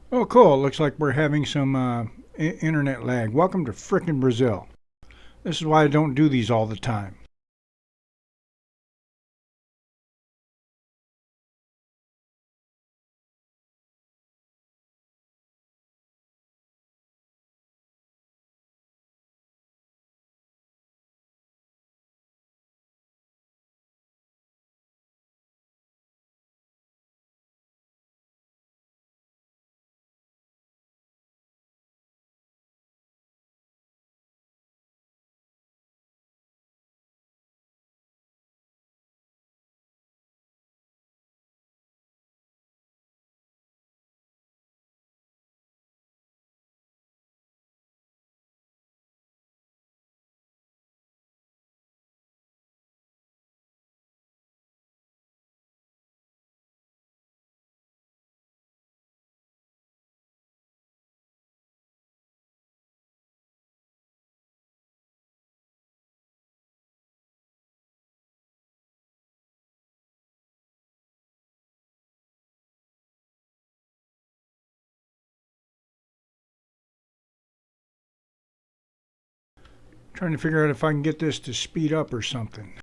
Oh, cool. Looks like we're having some internet lag. Welcome to frickin' Brazil. This is why I don't do these all the time. Trying to figure out if I can get this to speed up or something.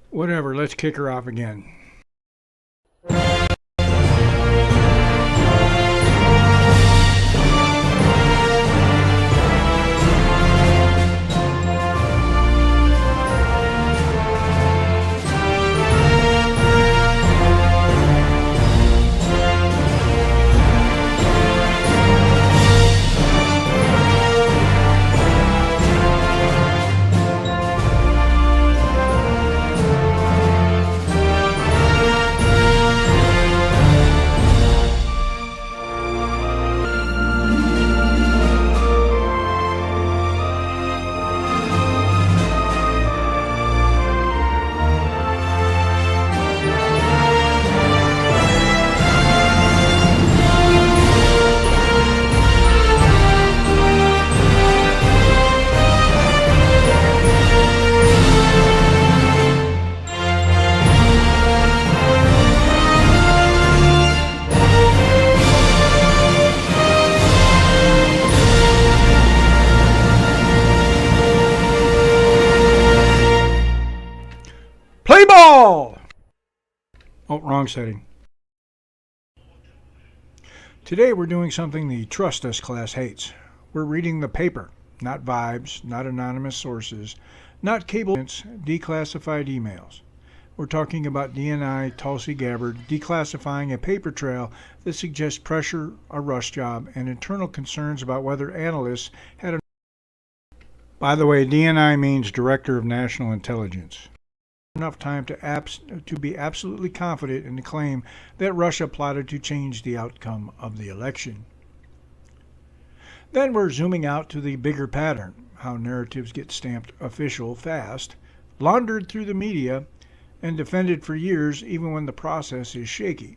Whatever, let's kick her off again. Play ball! Oh, wrong setting. Today we're doing something the Trust Us class hates. We're reading the paper, not vibes, not anonymous sources, not cable, declassified emails. We're talking about DNI Tulsi Gabbard declassifying a paper trail that suggests pressure, a rush job, and internal concerns about whether analysts had a... By the way, DNI means Director of National Intelligence. Enough time to be absolutely confident in the claim that Russia plotted to change the outcome of the election. Then we're zooming out to the bigger pattern, how narratives get stamped official fast, laundered through the media, and defended for years even when the process is shaky.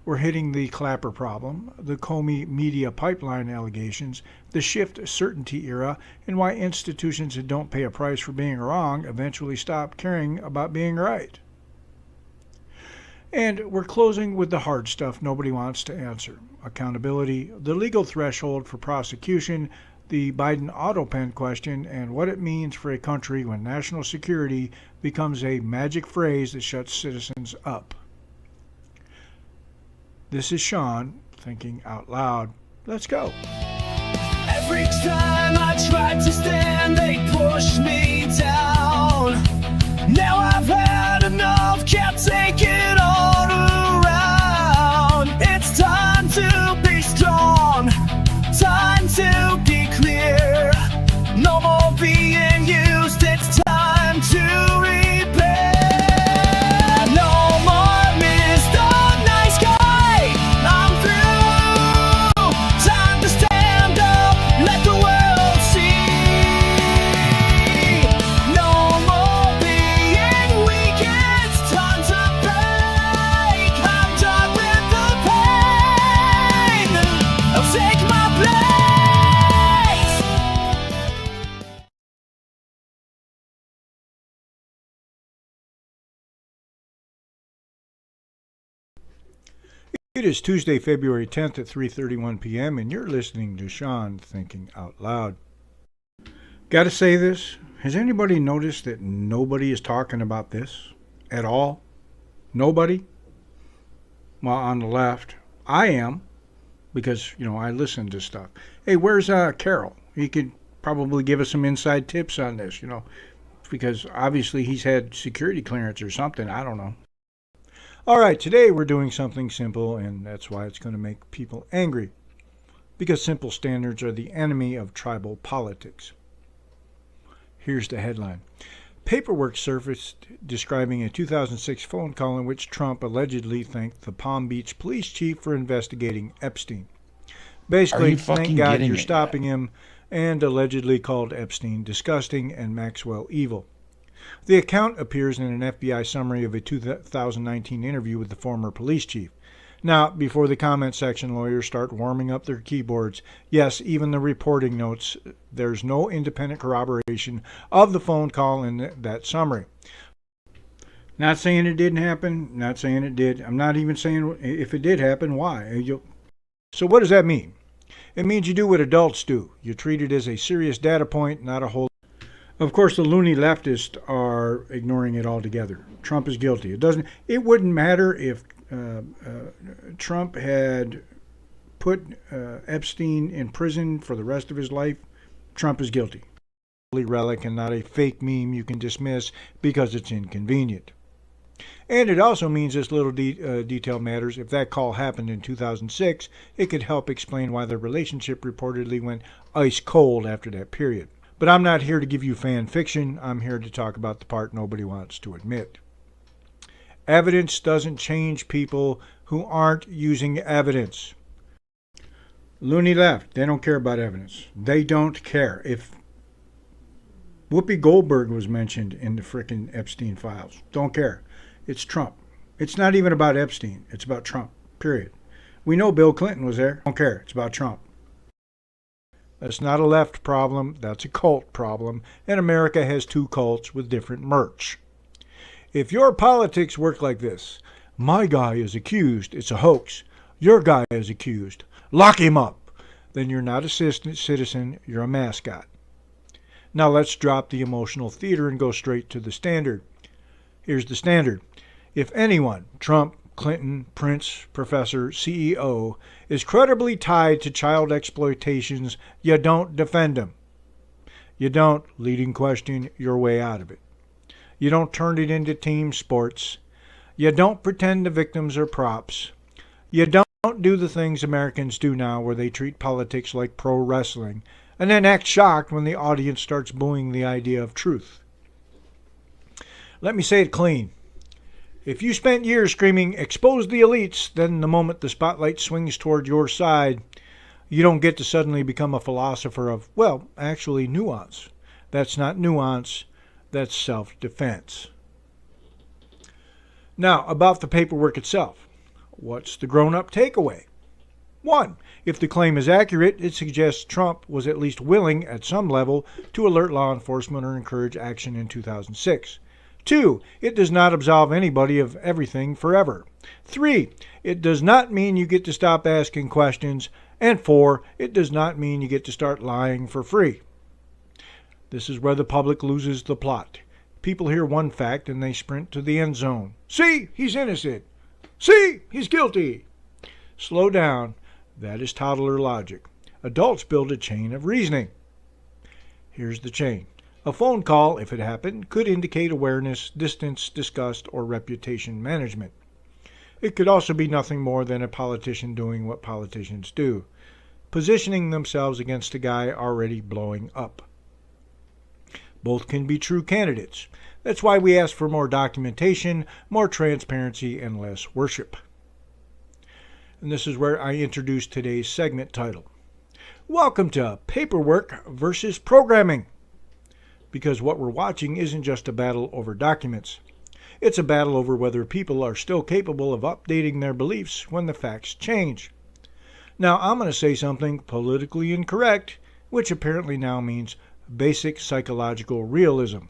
We're hitting the Clapper problem, the Comey media pipeline allegations, the Schiff certainty era, and why institutions that don't pay a price for being wrong eventually stop caring about being right. And we're closing with the hard stuff nobody wants to answer. Accountability, the legal threshold for prosecution, the Biden auto pen question, and what it means for a country when national security becomes a magic phrase that shuts citizens up. This is Shawn Thinking Out Loud. Let's go. Every time I tried to stand, they pushed me down. Now I've had enough, can't take it all around. It's time to be strong, time to be clear. No more being used, it's time to repair. No more Mr. Nice Guy, I'm through. Time to stand up, let the world see. No more being weak. It is Tuesday, February 10th at 3:31 p.m. and you're listening to Shawn Thinking Out Loud. Gotta say this, has anybody noticed that nobody is talking about this at all? Nobody? Well, on the left, I am, because, I listen to stuff. Hey, where's Carol? He could probably give us some inside tips on this, because obviously he's had security clearance or something, I don't know. All right, today we're doing something simple, and that's why it's going to make people angry, because simple standards are the enemy of tribal politics. Here's the headline. Paperwork surfaced describing a 2006 phone call in which Trump allegedly thanked the Palm Beach police chief for investigating Epstein. Basically, thank God you're stopping him, and allegedly called Epstein disgusting and Maxwell evil. The account appears in an FBI summary of a 2019 interview with the former police chief. Now, before the comment section lawyers start warming up their keyboards, yes, even the reporting notes, there's no independent corroboration of the phone call in that summary. Not saying it didn't happen, not saying it did. I'm not even saying if it did happen, why. So what does that mean? It means you do what adults do. You treat it as a serious data point, not a whole. Of course, the loony leftists are ignoring it altogether. Trump is guilty. It wouldn't matter if Trump had put Epstein in prison for the rest of his life. Trump is guilty. A relic and not a fake meme you can dismiss because it's inconvenient. And it also means this little detail matters. If that call happened in 2006, it could help explain why the relationship reportedly went ice cold after that period. But I'm not here to give you fan fiction. I'm here to talk about the part nobody wants to admit. Evidence doesn't change people who aren't using evidence. Loony left, they don't care about evidence. They don't care. If Whoopi Goldberg was mentioned in the frickin' Epstein files, don't care. It's Trump. It's not even about Epstein. It's about Trump, period. We know Bill Clinton was there. Don't care. It's about Trump. That's not a left problem. That's a cult problem. And America has two cults with different merch. If your politics work like this, my guy is accused, it's a hoax. Your guy is accused, lock him up. Then you're not a citizen, you're a mascot. Now let's drop the emotional theater and go straight to the standard. Here's the standard. If anyone, Trump, Clinton, Prince, Professor, CEO, is credibly tied to child exploitations, you don't defend him. You don't, leading question, your way out of it. You don't turn it into team sports. You don't pretend the victims are props. You don't do the things Americans do now where they treat politics like pro wrestling and then act shocked when the audience starts booing the idea of truth. Let me say it clean. If you spent years screaming, expose the elites, then the moment the spotlight swings toward your side, you don't get to suddenly become a philosopher of, actually nuance. That's not nuance, that's self-defense. Now, about the paperwork itself. What's the grown-up takeaway? 1. If the claim is accurate, it suggests Trump was at least willing, at some level, to alert law enforcement or encourage action in 2006. 2. It does not absolve anybody of everything forever. 3. It does not mean you get to stop asking questions. And 4. It does not mean you get to start lying for free. This is where the public loses the plot. People hear one fact and they sprint to the end zone. See, he's innocent. See, he's guilty. Slow down. That is toddler logic. Adults build a chain of reasoning. Here's the chain. A phone call, if it happened, could indicate awareness, distance, disgust, or reputation management. It could also be nothing more than a politician doing what politicians do, positioning themselves against a guy already blowing up. Both can be true candidates. That's why we ask for more documentation, more transparency, and less worship. And this is where I introduce today's segment title. Welcome to Paperwork versus Programming. Because what we're watching isn't just a battle over documents. It's a battle over whether people are still capable of updating their beliefs when the facts change. Now, I'm going to say something politically incorrect, which apparently now means basic psychological realism.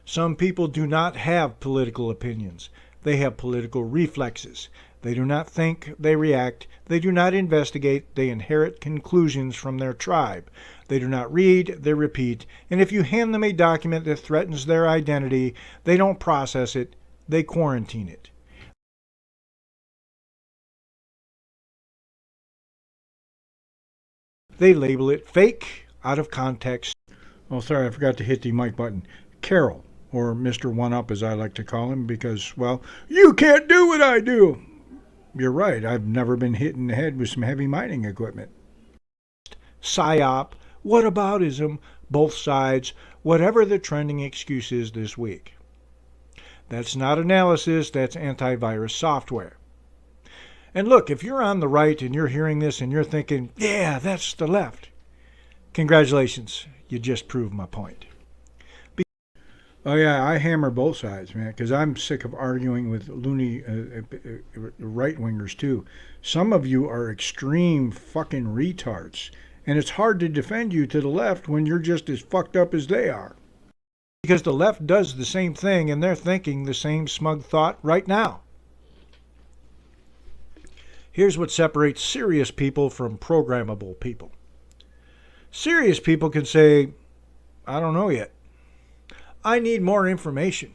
Some people do not have political opinions. They have political reflexes. They do not think, they react. They do not investigate, they inherit conclusions from their tribe. They do not read, they repeat. And if you hand them a document that threatens their identity, they don't process it, they quarantine it. They label it fake, out of context. Oh, sorry, I forgot to hit the mic button. Carol, or Mr. One-Up as I like to call him, because, well, you can't do what I do. You're right, I've never been hit in the head with some heavy mining equipment. PSYOP, whataboutism, both sides, whatever the trending excuse is this week. That's not analysis, that's antivirus software. And look, if you're on the right and you're hearing this and you're thinking, yeah, that's the left, congratulations, you just proved my point. Oh yeah, I hammer both sides, man, because I'm sick of arguing with loony right-wingers too. Some of you are extreme fucking retards, and it's hard to defend you to the left when you're just as fucked up as they are. Because the left does the same thing, and they're thinking the same smug thought right now. Here's what separates serious people from programmable people. Serious people can say, I don't know yet. I need more information.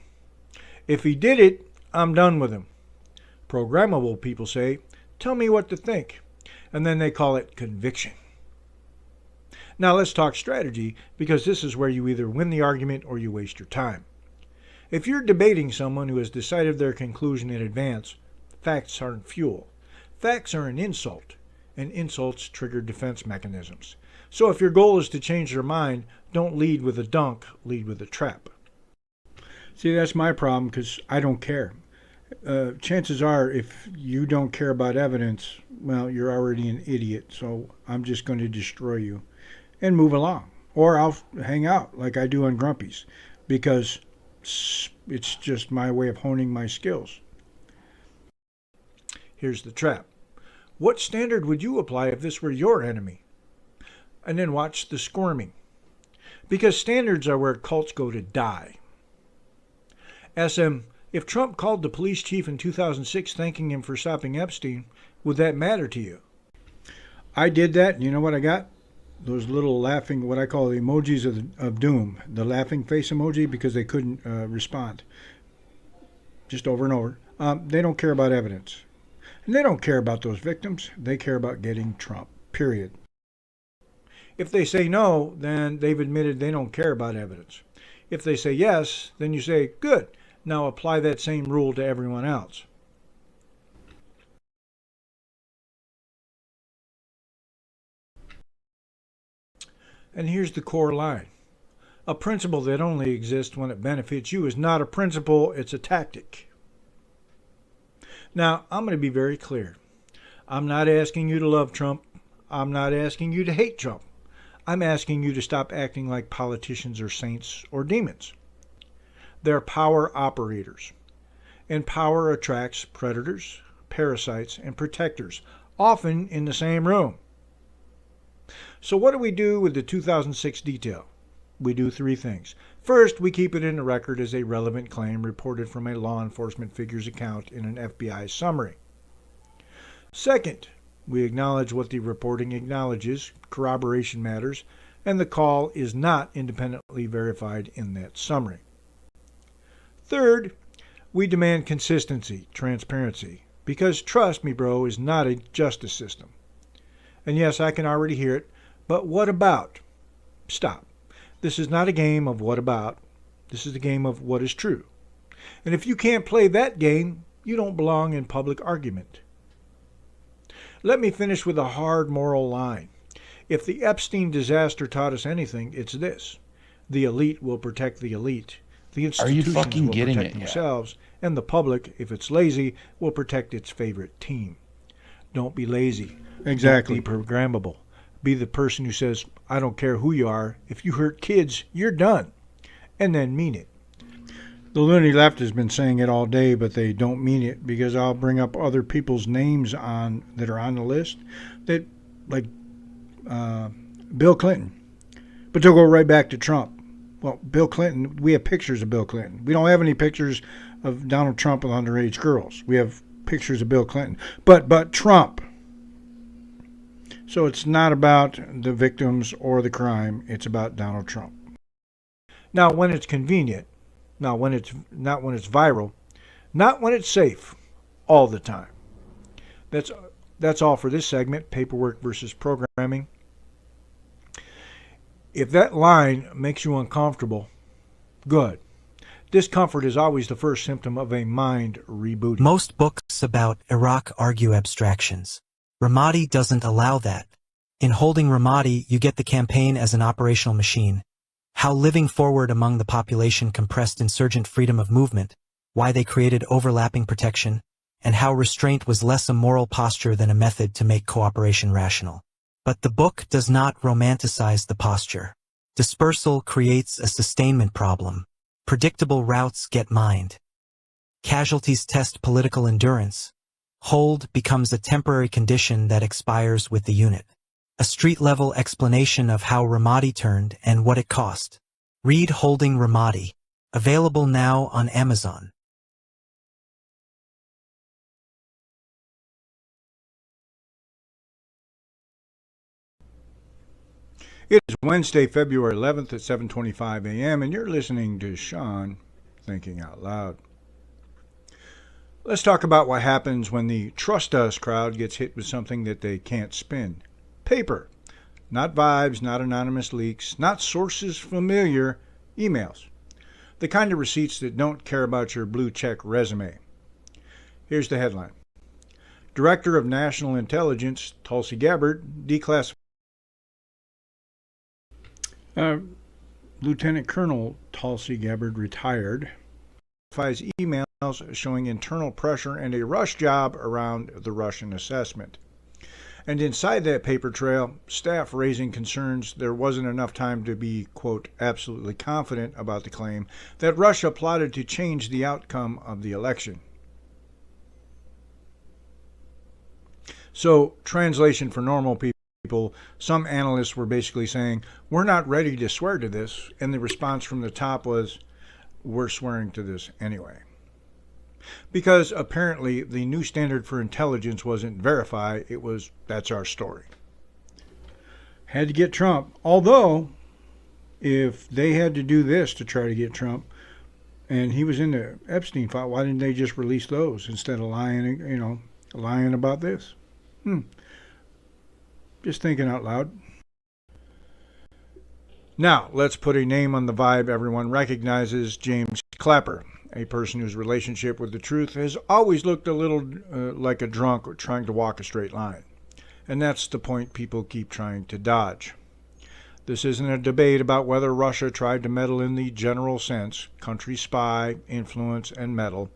If he did it, I'm done with him. Programmable people say, tell me what to think. And then they call it conviction. Now let's talk strategy, because this is where you either win the argument or you waste your time. If you're debating someone who has decided their conclusion in advance, facts aren't fuel. Facts are an insult, and insults trigger defense mechanisms. So if your goal is to change their mind, don't lead with a dunk, lead with a trap. See, that's my problem, because I don't care. Chances are, if you don't care about evidence, well, you're already an idiot, so I'm just going to destroy you and move along. Or I'll hang out like I do on Grumpy's, because it's just my way of honing my skills. Here's the trap. What standard would you apply if this were your enemy? And then watch the squirming. Because standards are where cults go to die. SM, if Trump called the police chief in 2006 thanking him for stopping Epstein, would that matter to you? I did that, and you know what I got? Those little laughing, what I call the emojis of doom. The laughing face emoji, because they couldn't respond. Just over and over. They don't care about evidence. And they don't care about those victims. They care about getting Trump, period. If they say no, then they've admitted they don't care about evidence. If they say yes, then you say, good, now apply that same rule to everyone else. And here's the core line. A principle that only exists when it benefits you is not a principle, it's a tactic. Now, I'm going to be very clear. I'm not asking you to love Trump. I'm not asking you to hate Trump. I'm asking you to stop acting like politicians or saints or demons. They're power operators. And power attracts predators, parasites, and protectors, often in the same room. So what do we do with the 2006 detail? We do three things. First, we keep it in the record as a relevant claim reported from a law enforcement figure's account in an FBI summary. Second, we acknowledge what the reporting acknowledges, corroboration matters, and the call is not independently verified in that summary. Third, we demand consistency, transparency, because trust me, bro, is not a justice system. And yes, I can already hear it, but what about? Stop. This is not a game of what about. This is a game of what is true. And if you can't play that game, you don't belong in public argument. Let me finish with a hard moral line. If the Epstein disaster taught us anything, it's this. The elite will protect the elite. The institutions will protect themselves. And the public, if it's lazy, will protect its favorite team. Don't be lazy. Exactly. Don't be programmable. Be the person who says, I don't care who you are. If you hurt kids, you're done. And then mean it. The loony left has been saying it all day, but they don't mean it, because I'll bring up other people's names that are on the list, that like Bill Clinton. But they'll go right back to Trump. Well, Bill Clinton, we have pictures of Bill Clinton. We don't have any pictures of Donald Trump with underage girls. We have pictures of Bill Clinton. But Trump. So it's not about the victims or the crime. It's about Donald Trump. Now, when it's convenient, not when it's viral, not when it's safe, all the time. That's all for this segment, paperwork versus programming. If that line makes you uncomfortable, good. Discomfort is always the first symptom of a mind rebooting. Most books about Iraq argue abstractions. Ramadi doesn't allow that. In Holding Ramadi, you get the campaign as an operational machine, how living forward among the population compressed insurgent freedom of movement, why they created overlapping protection, and how restraint was less a moral posture than a method to make cooperation rational. But the book does not romanticize the posture. Dispersal creates a sustainment problem. Predictable routes get mined. Casualties test political endurance. Hold becomes a temporary condition that expires with the unit. A street-level explanation of how Ramadi turned and what it cost. Read Holding Ramadi. Available now on Amazon. It is Wednesday, February 11th at 7:25 a.m., and you're listening to Shawn Thinking Out Loud. Let's talk about what happens when the trust us crowd gets hit with something that they can't spin. Paper. Not vibes, not anonymous leaks, not sources familiar, emails. The kind of receipts that don't care about your blue check resume. Here's the headline. Director of National Intelligence, Tulsi Gabbard, declassified. Lieutenant Colonel Tulsi Gabbard retired. Classifies emails showing internal pressure and a rush job around the Russian assessment. And inside that paper trail, staff raising concerns there wasn't enough time to be, quote, absolutely confident about the claim that Russia plotted to change the outcome of the election. So, translation for normal people, some analysts were basically saying, we're not ready to swear to this, and the response from the top was, we're swearing to this anyway. Because apparently the new standard for intelligence wasn't verify, it was, that's our story. Had to get Trump, although if they had to do this to try to get Trump, and he was in the Epstein file, why didn't they just release those instead of lying about this? Just thinking out loud. Now, let's put a name on the vibe everyone recognizes, James Clapper, a person whose relationship with the truth has always looked a little like a drunk trying to walk a straight line. And that's the point people keep trying to dodge. This isn't a debate about whether Russia tried to meddle in the general sense, country spy, influence, and meddle.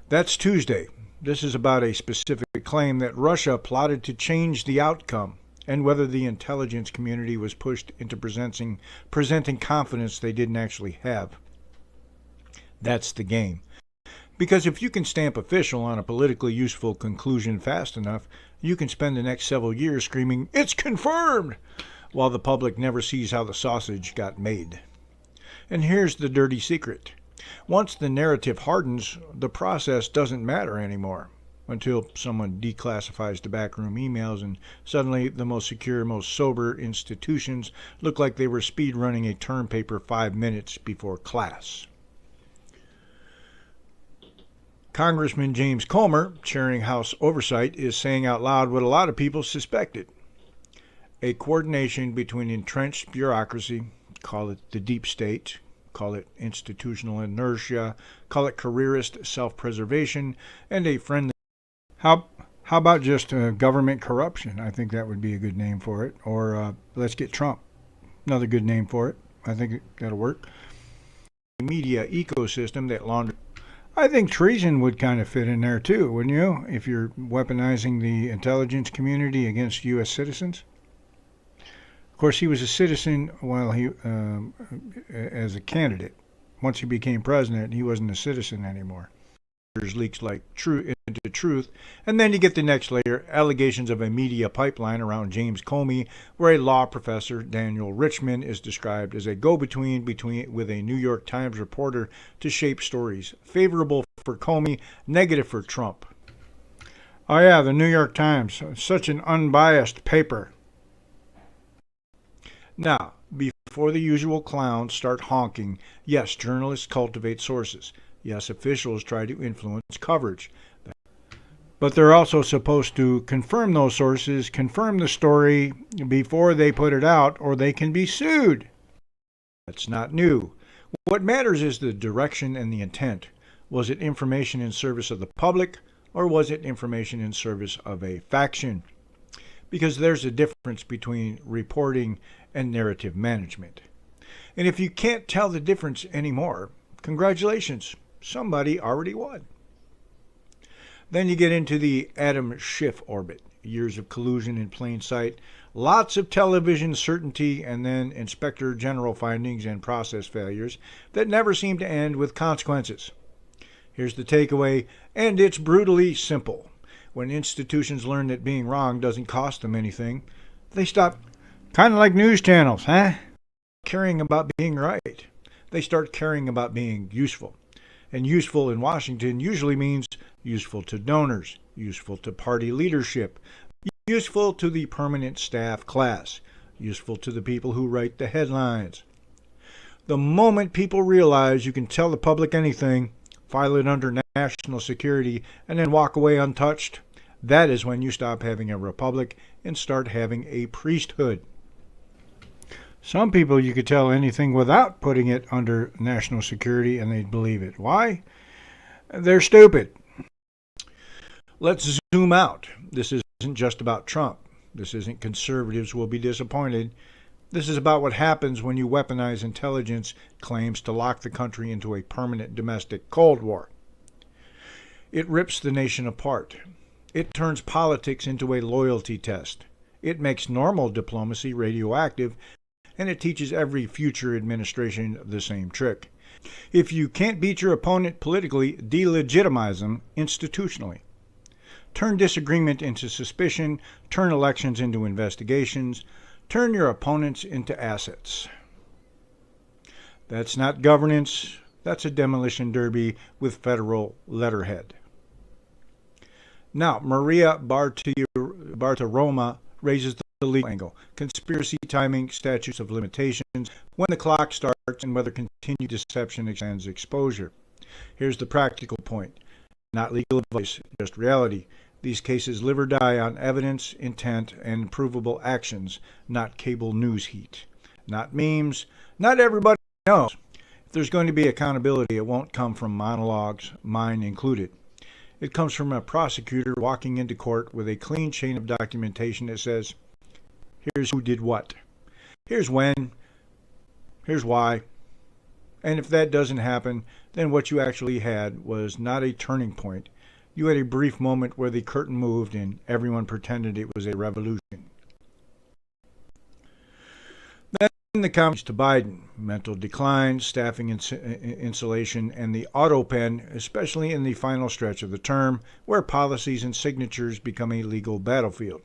That's Tuesday. This is about a specific claim that Russia plotted to change the outcome and whether the intelligence community was pushed into presenting confidence they didn't actually have. That's the game. Because if you can stamp official on a politically useful conclusion fast enough, you can spend the next several years screaming, "It's confirmed!" while the public never sees how the sausage got made. And here's the dirty secret. Once the narrative hardens, the process doesn't matter anymore until someone declassifies the backroom emails and suddenly the most secure, most sober institutions look like they were speed running a term paper 5 minutes before class. Congressman James Comer, chairing House Oversight, is saying out loud what a lot of people suspected. A coordination between entrenched bureaucracy, call it the deep state, call it institutional inertia, call it careerist self-preservation, and a friendly... How about just government corruption? I think that would be a good name for it. Or let's get Trump. Another good name for it. I think that'll work. Media ecosystem that launders. I think treason would kind of fit in there too, wouldn't you? If you're weaponizing the intelligence community against U.S. citizens. Of course, he was a citizen while he, as a candidate. Once he became president, he wasn't a citizen anymore. Leaks like into truth, and then you get the next layer, allegations of a media pipeline around James Comey, where a law professor, Daniel Richman, is described as a go-between with a New York Times reporter to shape stories, favorable for Comey, negative for Trump. Oh yeah, the New York Times, such an unbiased paper. Now, before the usual clowns start honking, yes, journalists cultivate sources. Yes, officials try to influence coverage. But they're also supposed to confirm those sources, confirm the story before they put it out, or they can be sued. That's not new. What matters is the direction and the intent. Was it information in service of the public, or was it information in service of a faction? Because there's a difference between reporting and narrative management. And if you can't tell the difference anymore, congratulations, somebody already won. Then you get into the Adam Schiff orbit. Years of collusion in plain sight, lots of television certainty, and then Inspector General findings and process failures that never seem to end with consequences. Here's the takeaway, and it's brutally simple. When institutions learn that being wrong doesn't cost them anything, they stop, kind of like news channels, caring about being right. They start caring about being useful. And useful in Washington usually means useful to donors, useful to party leadership, useful to the permanent staff class, useful to the people who write the headlines. The moment people realize you can tell the public anything, file it under national security, and then walk away untouched, that is when you stop having a republic and start having a priesthood. Some people you could tell anything without putting it under national security and they'd believe it. Why? They're stupid. Let's zoom out. This isn't just about Trump. This isn't conservatives will be disappointed. This is about what happens when you weaponize intelligence claims to lock the country into a permanent domestic Cold War. It rips the nation apart. It turns politics into a loyalty test. It makes normal diplomacy radioactive, and it teaches every future administration the same trick. If you can't beat your opponent politically, delegitimize them institutionally. Turn disagreement into suspicion, turn elections into investigations, turn your opponents into assets. That's not governance, that's a demolition derby with federal letterhead. Now, Maria Bartiromo raises the legal angle, conspiracy timing, statutes of limitations, when the clock starts, and whether continued deception extends exposure. Here's the practical point. Not legal advice, just reality. These cases live or die on evidence, intent, and provable actions, not cable news heat. Not memes. Not everybody knows. If there's going to be accountability, it won't come from monologues, mine included. It comes from a prosecutor walking into court with a clean chain of documentation that says, here's who did what. Here's when. Here's why. And if that doesn't happen, then what you actually had was not a turning point. You had a brief moment where the curtain moved and everyone pretended it was a revolution. Then the comments to Biden, mental decline, staffing insulation, and the auto pen, especially in the final stretch of the term, where policies and signatures become a legal battlefield.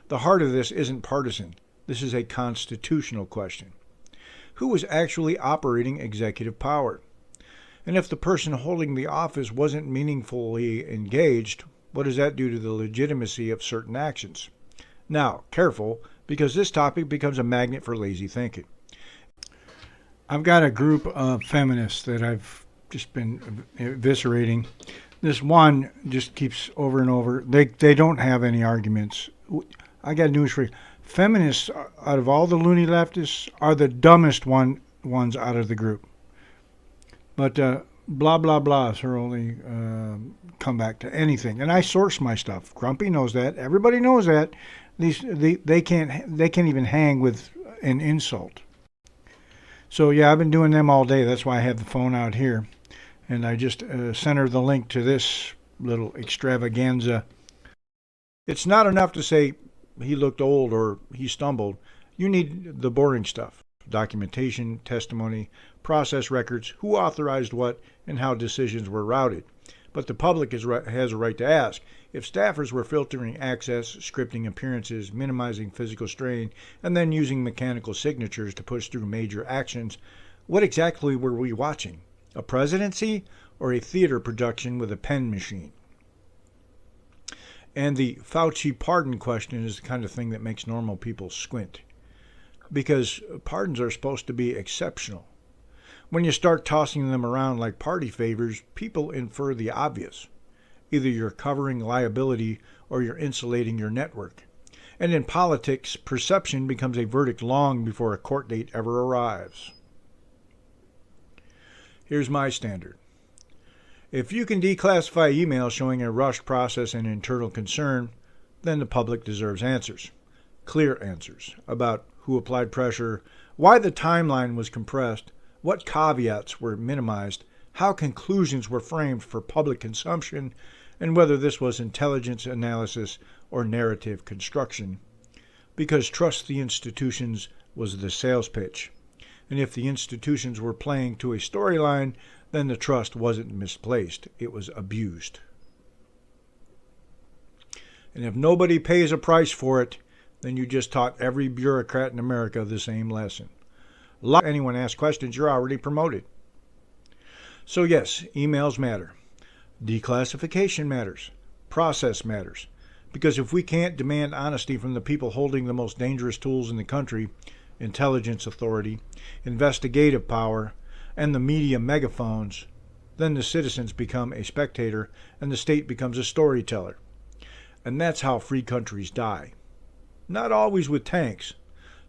The heart of this isn't partisan. This is a constitutional question. Who was actually operating executive power? And if the person holding the office wasn't meaningfully engaged, what does that do to the legitimacy of certain actions? Now, careful, because this topic becomes a magnet for lazy thinking. I've got a group of feminists that I've just been eviscerating. This one just keeps over and over. They don't have any arguments. I got news for you. Feminists, out of all the loony leftists, are the dumbest ones out of the group. But blah, blah, blah is her only comeback to anything. And I source my stuff. Grumpy knows that. Everybody knows that. They can't even hang with an insult. So, yeah, I've been doing them all day. That's why I have the phone out here. And I just sent her the link to this little extravaganza. It's not enough to say he looked old or he stumbled. You need the boring stuff. Documentation, testimony, process records, who authorized what, and how decisions were routed. But the public has a right to ask, if staffers were filtering access, scripting appearances, minimizing physical strain, and then using mechanical signatures to push through major actions, what exactly were we watching? A presidency or a theater production with a pen machine? And the Fauci pardon question is the kind of thing that makes normal people squint. Because pardons are supposed to be exceptional. When you start tossing them around like party favors, people infer the obvious. Either you're covering liability or you're insulating your network. And in politics, perception becomes a verdict long before a court date ever arrives. Here's my standard. If you can declassify emails showing a rushed process and internal concern, then the public deserves answers. Clear answers about who applied pressure, why the timeline was compressed, what caveats were minimized, how conclusions were framed for public consumption, and whether this was intelligence analysis or narrative construction. Because trust the institutions was the sales pitch. And if the institutions were playing to a storyline, then the trust wasn't misplaced, it was abused. And if nobody pays a price for it, then you just taught every bureaucrat in America the same lesson. Anyone asks questions, you're already promoted. So yes, emails matter. Declassification matters. Process matters. Because if we can't demand honesty from the people holding the most dangerous tools in the country, intelligence authority, investigative power, and the media megaphones, then the citizens become a spectator and the state becomes a storyteller. And that's how free countries die. Not always with tanks,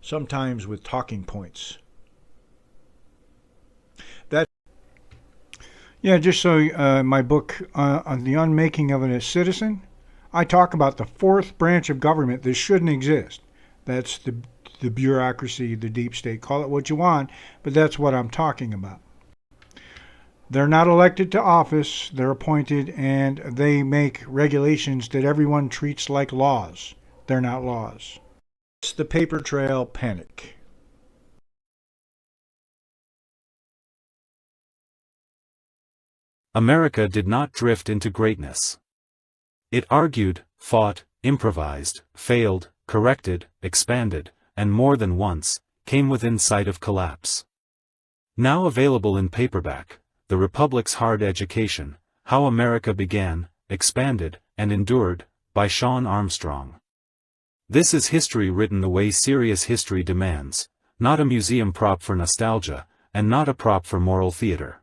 sometimes with talking points. Just so my book on the unmaking of a citizen, I talk about the fourth branch of government that shouldn't exist. That's the bureaucracy, the deep state. Call it what you want, but that's what I'm talking about. They're not elected to office, they're appointed, and they make regulations that everyone treats like laws. They're not laws. It's the paper trail panic. America did not drift into greatness. It argued, fought, improvised, failed, corrected, expanded, and more than once, came within sight of collapse. Now available in paperback, The Republic's Hard Education, How America Began, Expanded, and Endured, by Shawn Armstrong. This is history written the way serious history demands, not a museum prop for nostalgia, and not a prop for moral theater.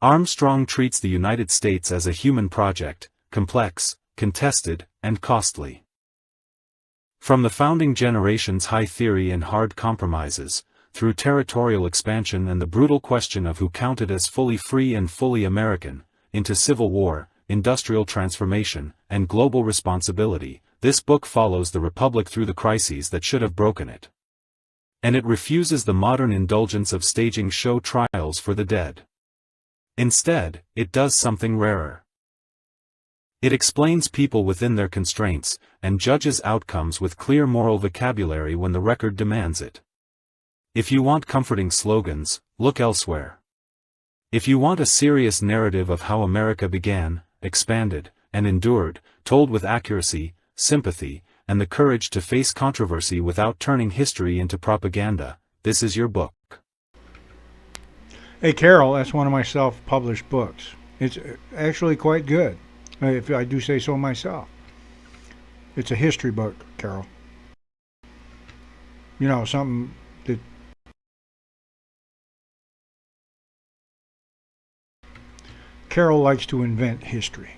Armstrong treats the United States as a human project, complex, contested, and costly. From the founding generation's high theory and hard compromises, through territorial expansion and the brutal question of who counted as fully free and fully American, into civil war, industrial transformation, and global responsibility, this book follows the Republic through the crises that should have broken it. And it refuses the modern indulgence of staging show trials for the dead. Instead, it does something rarer. It explains people within their constraints, and judges outcomes with clear moral vocabulary when the record demands it. If you want comforting slogans, look elsewhere. If you want a serious narrative of how America began, expanded, and endured, told with accuracy, sympathy, and the courage to face controversy without turning history into propaganda, this is your book. Hey, Carol, that's one of my self-published books. It's actually quite good, if I do say so myself. It's a history book, Carol. You know, something that Carol likes to invent history.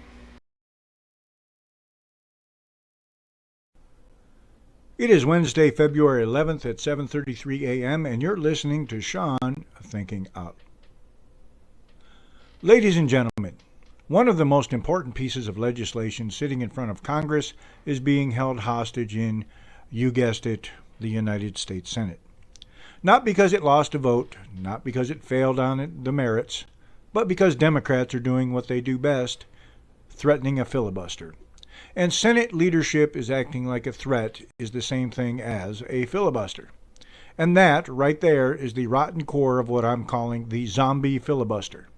It is Wednesday, February 11th at 7:33 a.m., and you're listening to Shawn Thinking Out. Ladies and gentlemen, one of the most important pieces of legislation sitting in front of Congress is being held hostage in, you guessed it, the United States Senate. Not because it lost a vote, not because it failed on the merits, but because Democrats are doing what they do best, threatening a filibuster. And Senate leadership is acting like a threat is the same thing as a filibuster. And that, right there, is the rotten core of what I'm calling the zombie filibuster.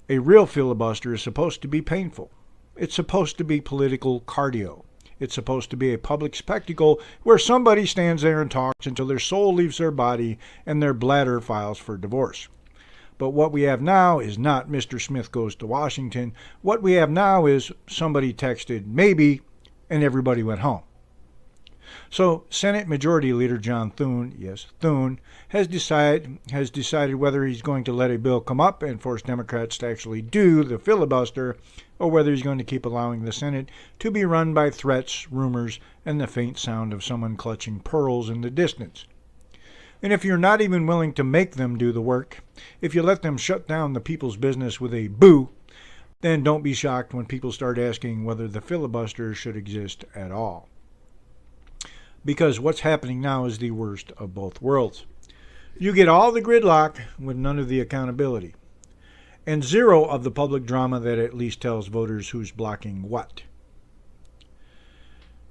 A real filibuster is supposed to be painful. It's supposed to be political cardio. It's supposed to be a public spectacle where somebody stands there and talks until their soul leaves their body and their bladder files for divorce. But what we have now is not Mr. Smith goes to Washington. What we have now is somebody texted maybe, and everybody went home. So Senate Majority Leader John Thune, yes, Thune, has decided whether he's going to let a bill come up and force Democrats to actually do the filibuster, or whether he's going to keep allowing the Senate to be run by threats, rumors, and the faint sound of someone clutching pearls in the distance. And if you're not even willing to make them do the work, if you let them shut down the people's business with a boo, then don't be shocked when people start asking whether the filibuster should exist at all. Because what's happening now is the worst of both worlds. You get all the gridlock with none of the accountability, and zero of the public drama that at least tells voters who's blocking what.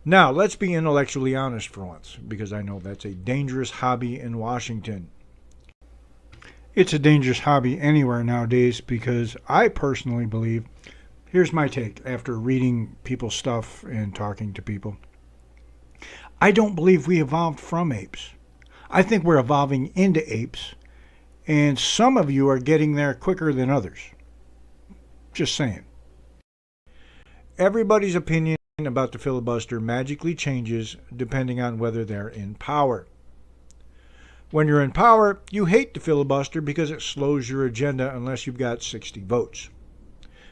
Now, let's be intellectually honest for once, because I know that's a dangerous hobby in Washington. It's a dangerous hobby anywhere nowadays, because I personally believe, here's my take after reading people's stuff and talking to people. I don't believe we evolved from apes. I think we're evolving into apes, and some of you are getting there quicker than others. Just saying. Everybody's opinion about the filibuster magically changes depending on whether they're in power. When you're in power, you hate the filibuster because it slows your agenda unless you've got 60 votes.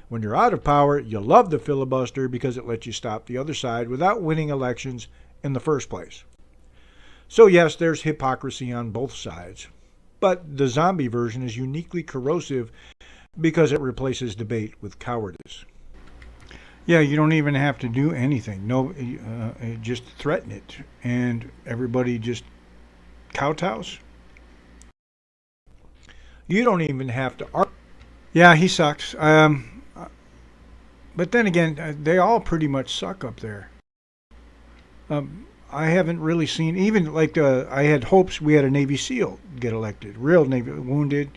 When you're out of power, you love the filibuster because it lets you stop the other side without winning elections in the first place. So yes, there's hypocrisy on both sides, but the zombie version is uniquely corrosive because it replaces debate with cowardice. Yeah, you don't even have to do anything. No, just threaten it, and everybody just kowtows. You don't even have to argue. Yeah, he sucks. But then again, they all pretty much suck up there. I haven't really seen, even like I had hopes we had a Navy SEAL get elected, real Navy, wounded,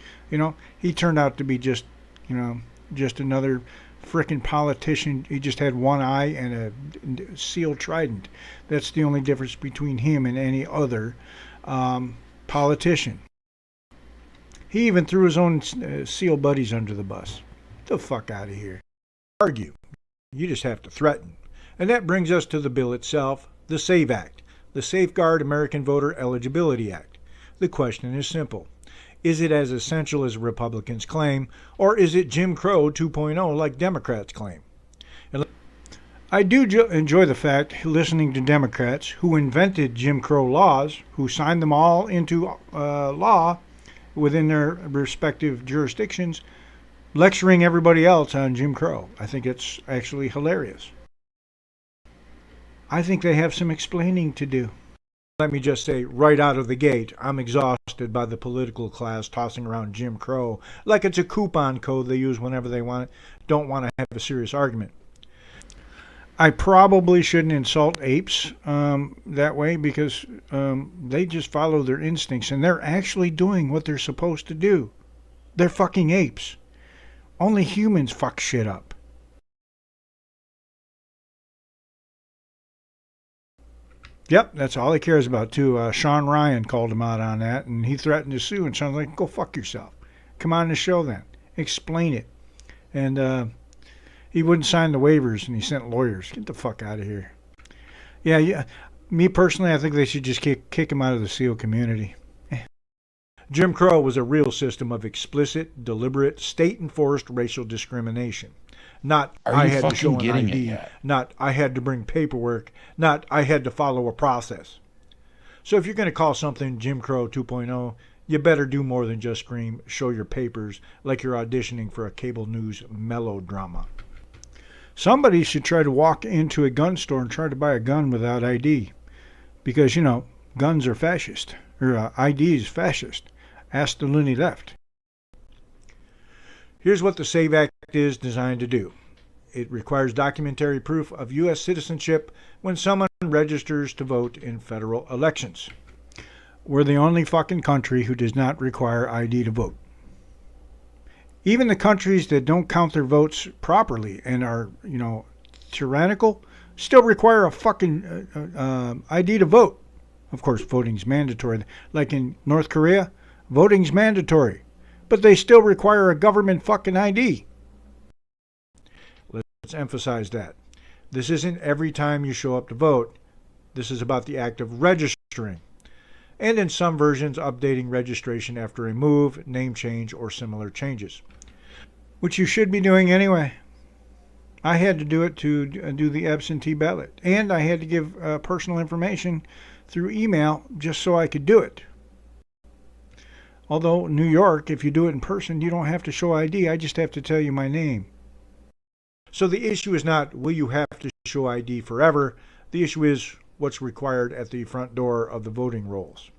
he turned out to be just another frickin' politician. He just had one eye and a SEAL trident. That's the only difference between him and any other politician. He even threw his own SEAL buddies under the bus. Get the fuck out of here. Argue. You just have to threaten. And that brings us to the bill itself, the SAVE Act, the Safeguard American Voter Eligibility Act. The question is simple. Is it as essential as Republicans claim, or is it Jim Crow 2.0 like Democrats claim? And I do enjoy the fact, listening to Democrats who invented Jim Crow laws, who signed them all into law within their respective jurisdictions, lecturing everybody else on Jim Crow. I think it's actually hilarious. I think they have some explaining to do. Let me just say right out of the gate, I'm exhausted by the political class tossing around Jim Crow like it's a coupon code they use whenever they don't want to have a serious argument. I probably shouldn't insult apes that way because they just follow their instincts and they're actually doing what they're supposed to do. They're fucking apes. Only humans fuck shit up. Yep, that's all he cares about, too. Sean Ryan called him out on that, and he threatened to sue, and Sean's like, go fuck yourself. Come on the show then. Explain it. And he wouldn't sign the waivers, and he sent lawyers. Get the fuck out of here. Yeah. Me personally, I think they should just kick him out of the SEAL community. Jim Crow was a real system of explicit, deliberate, state-enforced racial discrimination. Not I had to show an ID, not I had to bring paperwork, not I had to follow a process. So if you're going to call something Jim Crow 2.0, you better do more than just scream, show your papers, like you're auditioning for a cable news melodrama. Somebody should try to walk into a gun store and try to buy a gun without ID. Because, guns are fascist, or ID is fascist. Ask the loony left. Here's what the SAVE Act is designed to do. It requires documentary proof of U.S. citizenship when someone registers to vote in federal elections. We're the only fucking country who does not require ID to vote. Even the countries that don't count their votes properly and are, tyrannical, still require a fucking ID to vote. Of course, voting's mandatory. Like in North Korea, voting's mandatory. but they still require a government fucking ID. Let's emphasize that. This isn't every time you show up to vote. This is about the act of registering. And in some versions, updating registration after a move, name change, or similar changes. Which you should be doing anyway. I had to do it to do the absentee ballot. And I had to give personal information through email just so I could do it. Although New York, if you do it in person, you don't have to show ID. I just have to tell you my name. So the issue is not, will you have to show ID forever? The issue is what's required at the front door of the voting rolls.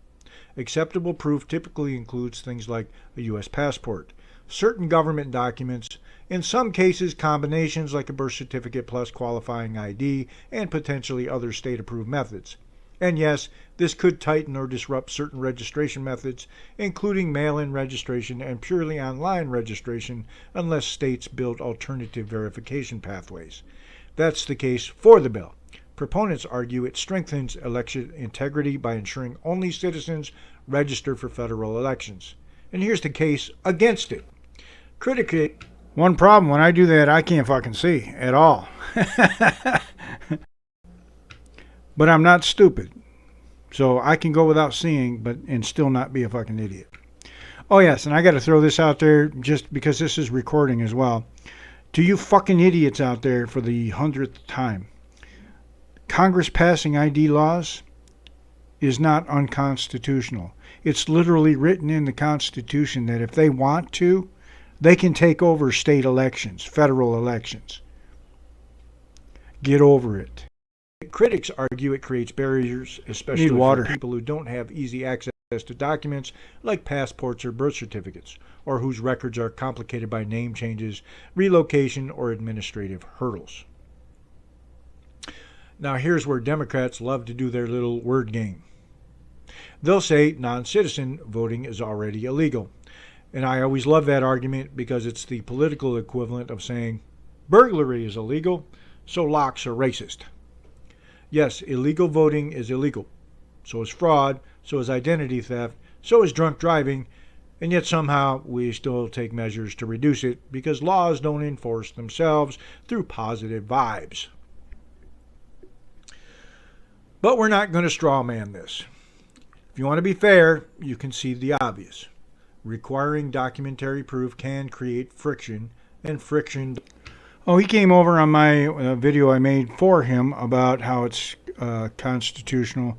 Acceptable proof typically includes things like a U.S. passport, certain government documents, in some cases combinations like a birth certificate plus qualifying ID, and potentially other state-approved methods. And yes, this could tighten or disrupt certain registration methods, including mail-in registration and purely online registration, unless states build alternative verification pathways. That's the case for the bill. Proponents argue it strengthens election integrity by ensuring only citizens register for federal elections. And here's the case against it. One problem, when I do that, I can't fucking see at all. But I'm not stupid. So I can go without seeing and still not be a fucking idiot. Oh yes, and I got to throw this out there just because this is recording as well. To you fucking idiots out there for the 100th time. Congress passing ID laws is not unconstitutional. It's literally written in the Constitution that if they want to, they can take over state elections, federal elections. Get over it. Critics argue it creates barriers, especially for people who don't have easy access to documents like passports or birth certificates, or whose records are complicated by name changes, relocation, or administrative hurdles. Now here's where Democrats love to do their little word game. They'll say non-citizen voting is already illegal. And I always love that argument because it's the political equivalent of saying burglary is illegal, so locks are racist. Yes, illegal voting is illegal. So is fraud, so is identity theft, so is drunk driving, and yet somehow we still take measures to reduce it because laws don't enforce themselves through positive vibes. But we're not going to straw man this. If you want to be fair, you can see the obvious. Requiring documentary proof can create friction, and friction... Oh, he came over on my video I made for him about how it's constitutional.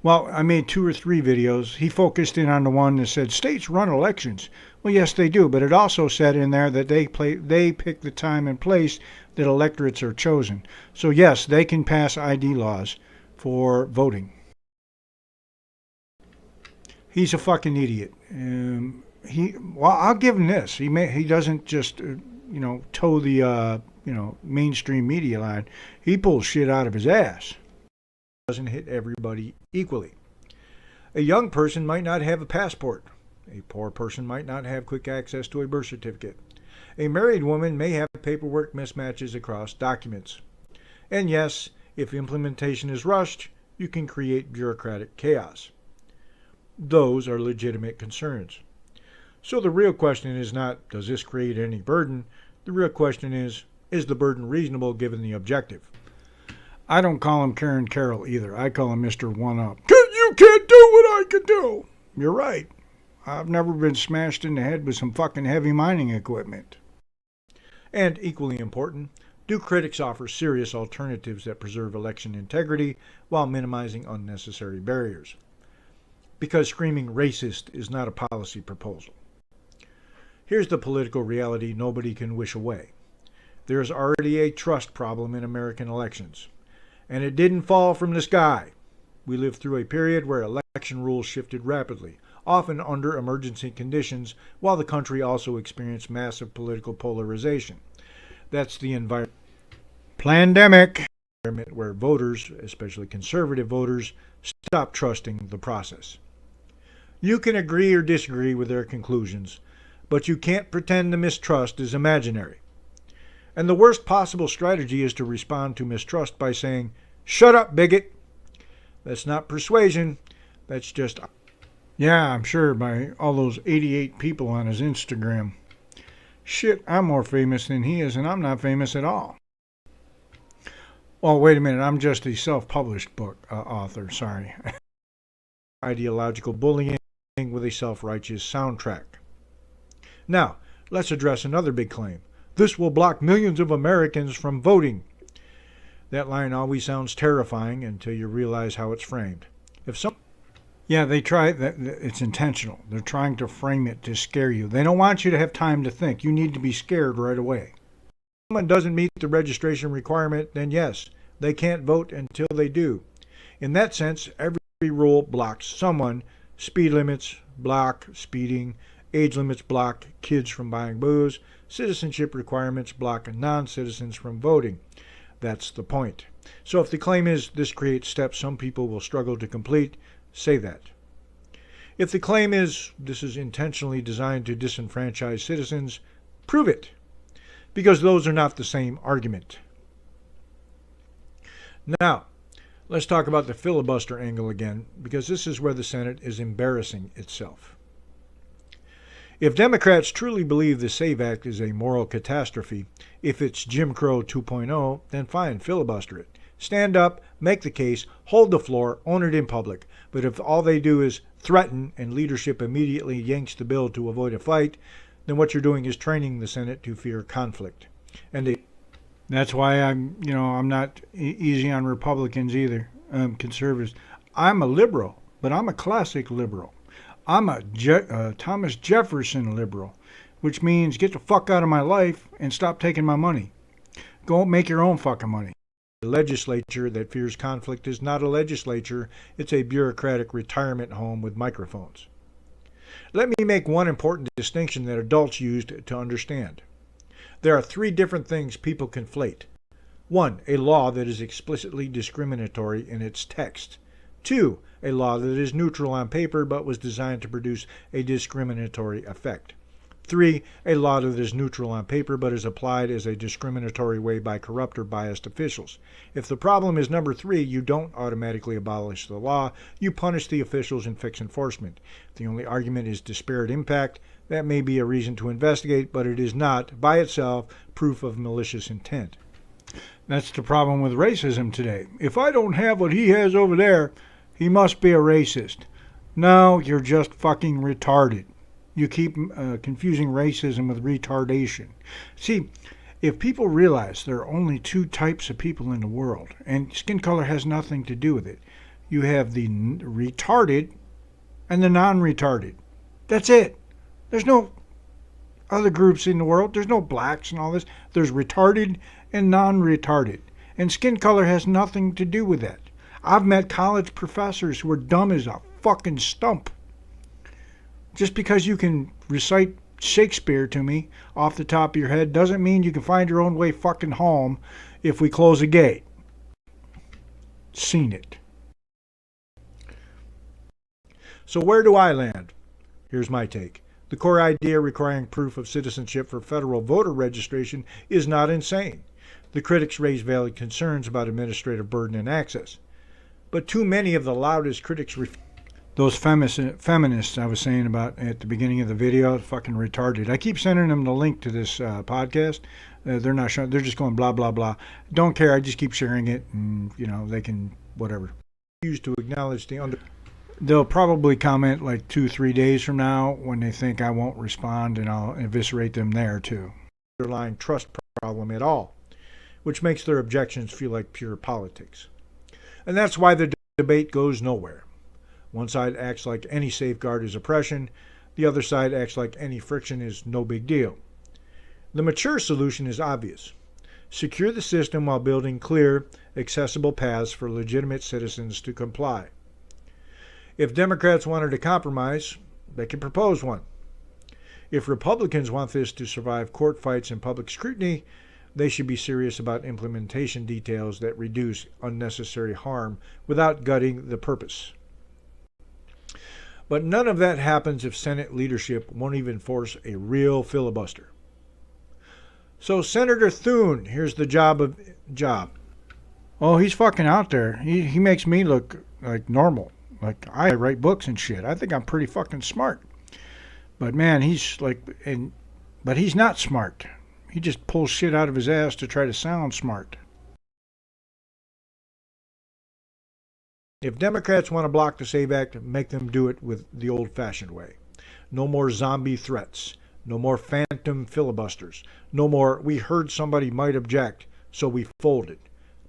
Well, I made 2 or 3 videos. He focused in on the one that said states run elections. Well, yes, they do, but it also said in there that they pick the time and place that electorates are chosen. So yes, they can pass ID laws for voting. He's a fucking idiot. I'll give him this. He doesn't just toe the mainstream media line. He pulls shit out of his ass. Doesn't hit everybody equally. A young person might not have a passport. A poor person might not have quick access to a birth certificate. A married woman may have paperwork mismatches across documents. And yes, if implementation is rushed, you can create bureaucratic chaos. Those are legitimate concerns. So the real question is not, does this create any burden? The real question is the burden reasonable given the objective? I don't call him Karen Carroll either. I call him Mr. One-Up. You can't do what I can do. You're right. I've never been smashed in the head with some fucking heavy mining equipment. And equally important, do critics offer serious alternatives that preserve election integrity while minimizing unnecessary barriers? Because screaming racist is not a policy proposal. Here's the political reality nobody can wish away. There is already a trust problem in American elections. And it didn't fall from the sky. We lived through a period where election rules shifted rapidly, often under emergency conditions, while the country also experienced massive political polarization. That's the pandemic where voters, especially conservative voters, stopped trusting the process. You can agree or disagree with their conclusions, but you can't pretend the mistrust is imaginary. And the worst possible strategy is to respond to mistrust by saying, "Shut up, bigot." That's not persuasion, that's just Yeah, I'm sure by all those 88 people on his Instagram. Shit, I'm more famous than he is, and I'm not famous at all. Oh, wait a minute, I'm just a self-published book author, sorry. Ideological bullying with a self-righteous soundtrack. Now, let's address another big claim. This will block millions of Americans from voting. That line always sounds terrifying until you realize how it's framed. Yeah, they try that. It's intentional. They're trying to frame it to scare you. They don't want you to have time to think. You need to be scared right away. If someone doesn't meet the registration requirement, then yes, they can't vote until they do. In that sense, every rule blocks someone. Speed limits block speeding. Age limits block kids from buying booze. Citizenship requirements block non-citizens from voting. That's the point. So if the claim is this creates steps some people will struggle to complete, say that. If the claim is this is intentionally designed to disenfranchise citizens, prove it. Because those are not the same argument. Now, let's talk about the filibuster angle again, because this is where the Senate is embarrassing itself. If Democrats truly believe the SAVE Act is a moral catastrophe, if it's Jim Crow 2.0, then fine, filibuster it. Stand up, make the case, hold the floor, own it in public. But if all they do is threaten and leadership immediately yanks the bill to avoid a fight, then what you're doing is training the Senate to fear conflict. And that's why I'm not easy on Republicans either, conservatives. I'm a liberal, but I'm a classic liberal. I'm a Thomas Jefferson liberal, which means get the fuck out of my life and stop taking my money. Go make your own fucking money. A legislature that fears conflict is not a legislature, it's a bureaucratic retirement home with microphones. Let me make one important distinction that adults used to understand. There are three different things people conflate. 1. A law that is explicitly discriminatory in its text. 2. A law that is neutral on paper but was designed to produce a discriminatory effect. 3. A law that is neutral on paper but is applied as a discriminatory way by corrupt or biased officials. If the problem is number 3, you don't automatically abolish the law, you punish the officials and fix enforcement. If the only argument is disparate impact, that may be a reason to investigate, but it is not, by itself, proof of malicious intent. That's the problem with racism today. If I don't have what he has over there, he must be a racist. No, you're just fucking retarded. You keep confusing racism with retardation. See, if people realize there are only two types of people in the world, and skin color has nothing to do with it, you have the retarded and the non-retarded. That's it. There's no other groups in the world. There's no blacks and all this. There's retarded and non-retarded. And skin color has nothing to do with that. I've met college professors who are dumb as a fucking stump. Just because you can recite Shakespeare to me off the top of your head doesn't mean you can find your own way fucking home if we close a gate. Seen it. So where do I land? Here's my take. The core idea requiring proof of citizenship for federal voter registration is not insane. The critics raise valid concerns about administrative burden and access. But too many of the loudest critics those feminists I was saying about at the beginning of the video, fucking retarded. I keep sending them the link to this podcast. They're not showing. They're just going blah blah blah. Don't care. I just keep sharing it, and they can whatever. Used to acknowledge They'll probably comment like 2-3 days from now when they think I won't respond, and I'll eviscerate them there too. Underlying trust problem at all, which makes their objections feel like pure politics, and that's why the debate goes nowhere. One side acts like any safeguard is oppression. The other side acts like any friction is no big deal. The mature solution is obvious. Secure the system while building clear, accessible paths for legitimate citizens to comply. If Democrats wanted a compromise, they can propose one. If Republicans want this to survive court fights and public scrutiny, they should be serious about implementation details that reduce unnecessary harm without gutting the purpose. But none of that happens if Senate leadership won't even force a real filibuster. So Senator Thune, here's the job. Oh, he's fucking out there. He makes me look like normal. Like, I write books and shit. I think I'm pretty fucking smart. But man, but he's not smart. He just pulls shit out of his ass to try to sound smart. If Democrats want to block the SAVE Act, make them do it with the old-fashioned way. No more zombie threats. No more phantom filibusters. No more, we heard somebody might object, so we folded.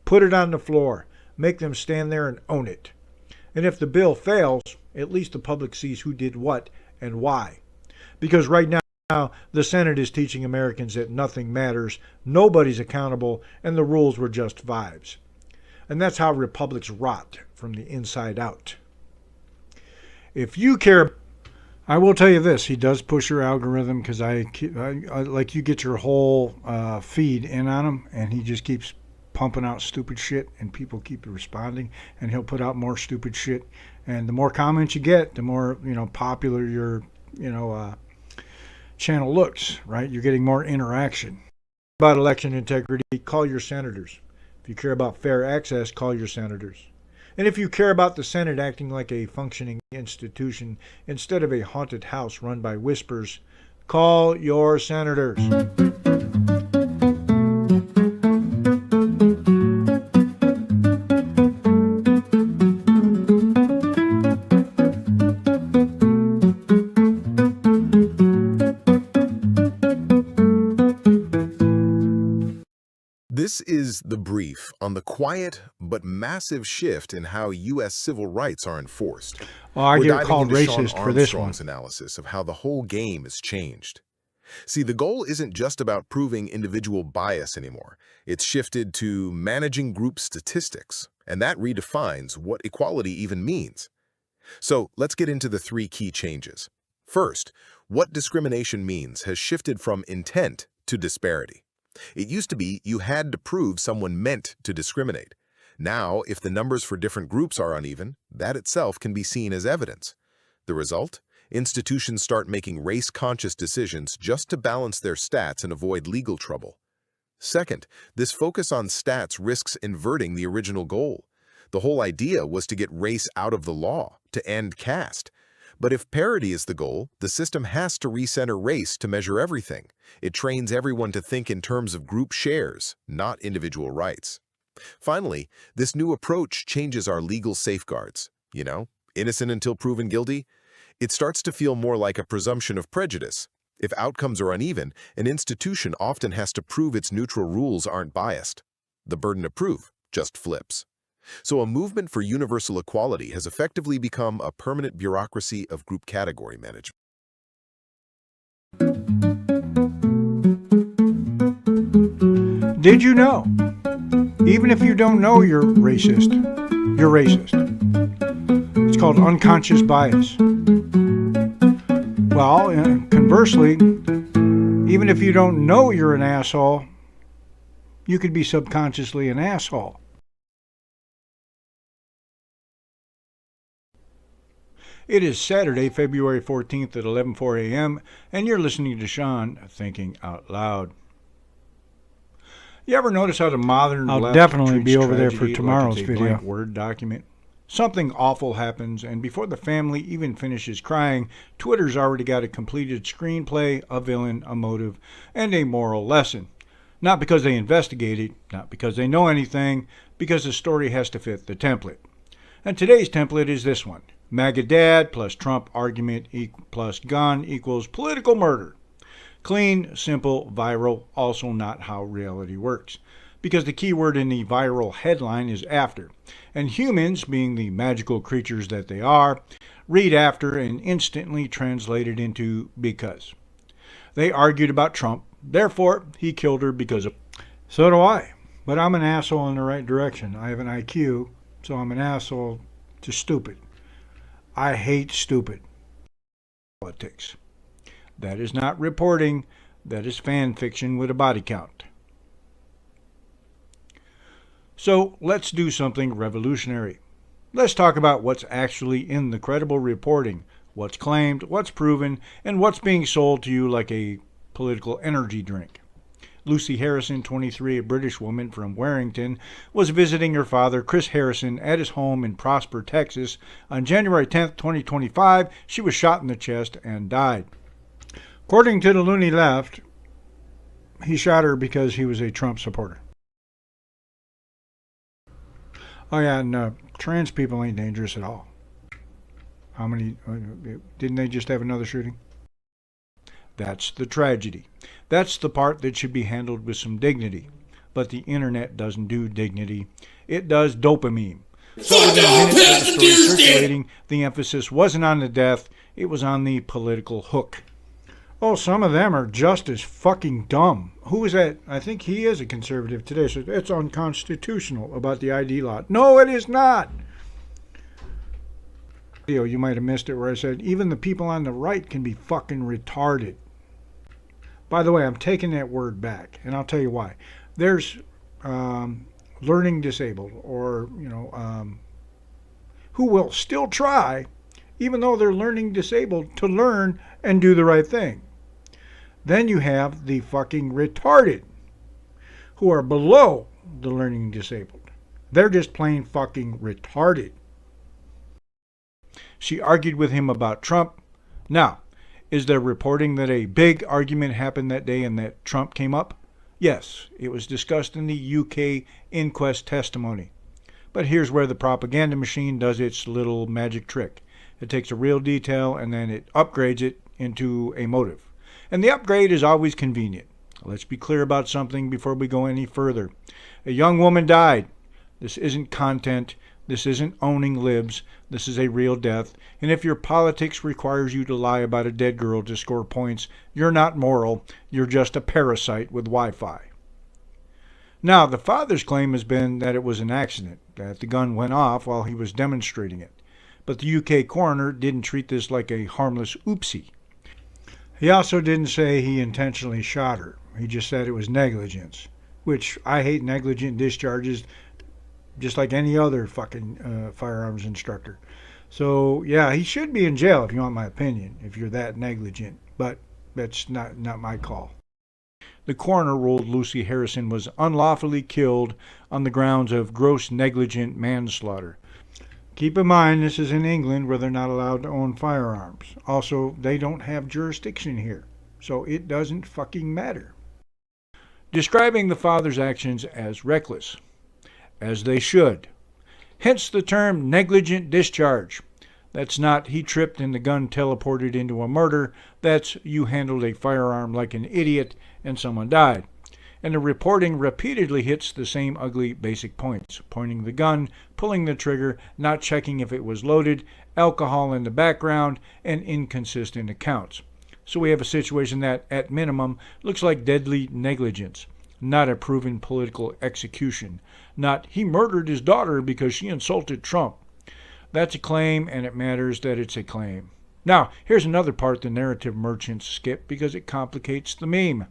Put it on the floor. Make them stand there and own it. And if the bill fails, at least the public sees who did what and why. Because right now, the Senate is teaching Americans that nothing matters, nobody's accountable, and the rules were just vibes. And that's how republics rot from the inside out. If you care, I will tell you this, he does push your algorithm, because I like, you get your whole feed in on him, and he just keeps pumping out stupid shit, and people keep responding, and he'll put out more stupid shit. And the more comments you get, the more, popular your, channel looks, right? You're getting more interaction. About election integrity, call your senators. If you care about fair access, call your senators. And if you care about the Senate acting like a functioning institution instead of a haunted house run by whispers, call your senators. This is the brief on the quiet but massive shift in how U.S. civil rights are enforced. Well, I We're get diving called into Shawn racist for this one. Armstrong's analysis of how the whole game has changed. See, the goal isn't just about proving individual bias anymore. It's shifted to managing group statistics, and that redefines what equality even means. So let's get into the three key changes. First, what discrimination means has shifted from intent to disparity. It used to be you had to prove someone meant to discriminate. Now, if the numbers for different groups are uneven, that itself can be seen as evidence. The result? Institutions start making race-conscious decisions just to balance their stats and avoid legal trouble. Second, this focus on stats risks inverting the original goal. The whole idea was to get race out of the law, to end caste. But if parity is the goal, the system has to recenter race to measure everything. It trains everyone to think in terms of group shares, not individual rights. Finally, this new approach changes our legal safeguards. Innocent until proven guilty? It starts to feel more like a presumption of prejudice. If outcomes are uneven, an institution often has to prove its neutral rules aren't biased. The burden of proof just flips. So a movement for universal equality has effectively become a permanent bureaucracy of group category management. Did you know? Even if you don't know you're racist, you're racist. It's called unconscious bias. Well, conversely, even if you don't know you're an asshole, you could be subconsciously an asshole. It is Saturday, February 14th at 11:04 a.m., and you're listening to Shawn Thinking Out Loud. You ever notice how the modern I'll left definitely treats be over there for tragedy like tomorrow's it's a video. blank Word document? Something awful happens, and before the family even finishes crying, Twitter's already got a completed screenplay, a villain, a motive, and a moral lesson. Not because they investigated, not because they know anything, because the story has to fit the template. And today's template is this one. MAGA dad plus Trump argument plus gun equals political murder. Clean, simple, viral, also not how reality works. Because the key word in the viral headline is after. And humans, being the magical creatures that they are, read after and instantly translate it into because. They argued about Trump, therefore he killed her because of... So do I. But I'm an asshole in the right direction. I have an IQ, so I'm an asshole to stupid. I hate stupid politics. That is not reporting. That is fan fiction with a body count. So let's do something revolutionary. Let's talk about what's actually in the credible reporting, what's claimed, what's proven, and what's being sold to you like a political energy drink. Lucy Harrison, 23, a British woman from Warrington, was visiting her father, Chris Harrison, at his home in Prosper, Texas. On January 10, 2025, she was shot in the chest and died. According to the loony left, he shot her because he was a Trump supporter. Oh yeah, and trans people ain't dangerous at all. How many? Didn't they just have another shooting? That's the tragedy. That's the part that should be handled with some dignity. But the internet doesn't do dignity. It does dopamine. So within minutes of the story circulating, the emphasis wasn't on the death, it was on the political hook. Oh, some of them are just as fucking dumb. Who is that? I think he is a conservative today. So it's unconstitutional about the ID law. No, it is not. You might have missed it where I said even the people on the right can be fucking retarded. By the way, I'm taking that word back, and I'll tell you why. There's learning disabled, or who will still try, even though they're learning disabled, to learn and do the right thing. Then you have the fucking retarded, who are below the learning disabled. They're just plain fucking retarded. She argued with him about Trump. Now, is there reporting that a big argument happened that day and that Trump came up? Yes, it was discussed in the UK inquest testimony. But here's where the propaganda machine does its little magic trick. It takes a real detail and then it upgrades it into a motive. And the upgrade is always convenient. Let's be clear about something before we go any further. A young woman died. This isn't content. This isn't owning libs. This is a real death. And if your politics requires you to lie about a dead girl to score points, you're not moral. You're just a parasite with Wi-Fi. Now, the father's claim has been that it was an accident, that the gun went off while he was demonstrating it. But the UK coroner didn't treat this like a harmless oopsie. He also didn't say he intentionally shot her. He just said it was negligence, which I hate negligent discharges just like any other fucking firearms instructor. So, yeah, he should be in jail if you want my opinion, if you're that negligent. But that's not my call. The coroner ruled Lucy Harrison was unlawfully killed on the grounds of gross negligent manslaughter. Keep in mind, this is in England where they're not allowed to own firearms. Also, they don't have jurisdiction here, so it doesn't fucking matter. Describing the father's actions as reckless. As they should. Hence the term negligent discharge. That's not he tripped and the gun teleported into a murder. That's you handled a firearm like an idiot and someone died. And the reporting repeatedly hits the same ugly basic points. Pointing the gun, pulling the trigger, not checking if it was loaded, alcohol in the background, and inconsistent accounts. So we have a situation that, at minimum, looks like deadly negligence. Not a proven political execution. Not, he murdered his daughter because she insulted Trump. That's a claim, and it matters that it's a claim. Now, here's another part the narrative merchants skip because it complicates the meme.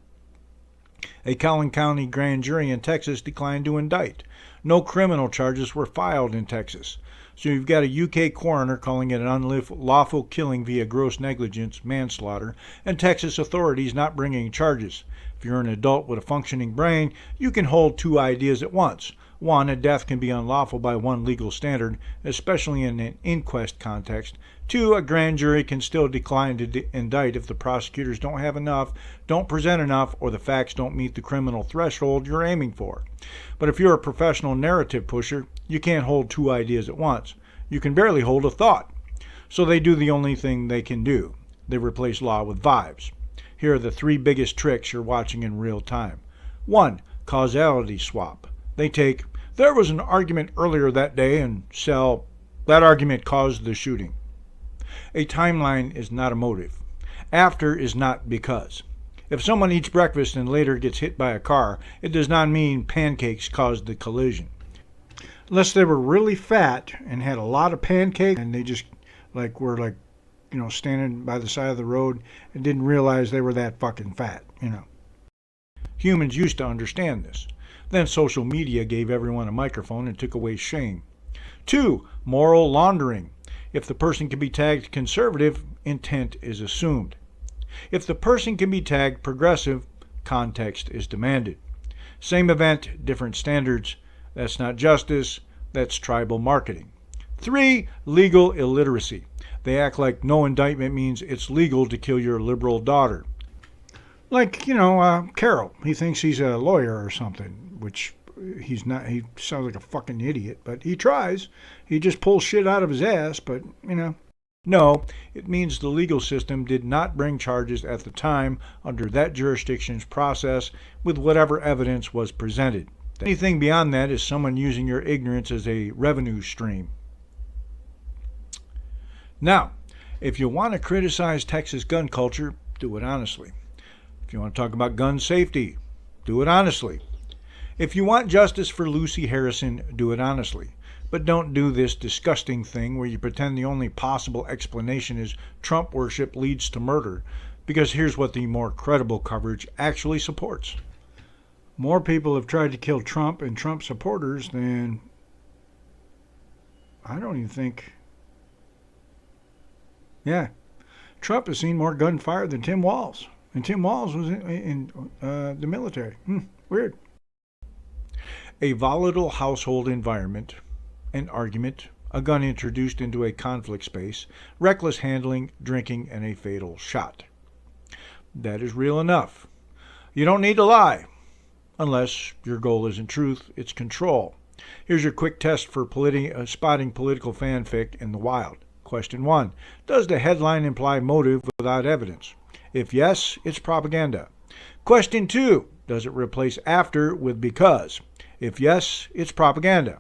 A Collin County grand jury in Texas declined to indict. No criminal charges were filed in Texas. So you've got a UK coroner calling it an unlawful killing via gross negligence, manslaughter, and Texas authorities not bringing charges. If you're an adult with a functioning brain, you can hold two ideas at once. One, a death can be unlawful by one legal standard, especially in an inquest context. Two, a grand jury can still decline to indict if the prosecutors don't have enough, don't present enough, or the facts don't meet the criminal threshold you're aiming for. But if you're a professional narrative pusher, you can't hold two ideas at once. You can barely hold a thought. So they do the only thing they can do. They replace law with vibes. Here are the three biggest tricks you're watching in real time. 1. Causality swap. They take, there was an argument earlier that day, and sell, that argument caused the shooting. A timeline is not a motive. After is not because. If someone eats breakfast and later gets hit by a car, it does not mean pancakes caused the collision. Unless they were really fat and had a lot of pancakes and they just were standing by the side of the road and didn't realize they were that fucking fat, Humans used to understand this. Then social media gave everyone a microphone and took away shame. 2. Moral laundering. If the person can be tagged conservative, intent is assumed. If the person can be tagged progressive, Context is demanded. Same event, different standards. That's not justice, that's tribal marketing. 3. Legal illiteracy. They act like no indictment means it's legal to kill your liberal daughter. Like, Carol. He thinks he's a lawyer or something, which he's not. He sounds like a fucking idiot, but he tries. He just pulls shit out of his ass, but, No, it means the legal system did not bring charges at the time under that jurisdiction's process with whatever evidence was presented. Anything beyond that is someone using your ignorance as a revenue stream. Now, if you want to criticize Texas gun culture, do it honestly. If you want to talk about gun safety, do it honestly. If you want justice for Lucy Harrison, do it honestly. But don't do this disgusting thing where you pretend the only possible explanation is Trump worship leads to murder, because here's what the more credible coverage actually supports. More people have tried to kill Trump and Trump supporters than, I don't even think. Yeah, Trump has seen more gunfire than Tim Walz, and Tim Walz was in the military. Weird. A volatile household environment, an argument, a gun introduced into a conflict space, reckless handling, drinking, and a fatal shot. That is real enough. You don't need to lie, unless your goal isn't truth, it's control. Here's your quick test for spotting political fanfic in the wild. Question 1. Does the headline imply motive without evidence? If yes, it's propaganda. Question 2. Does it replace after with because? If yes, it's propaganda.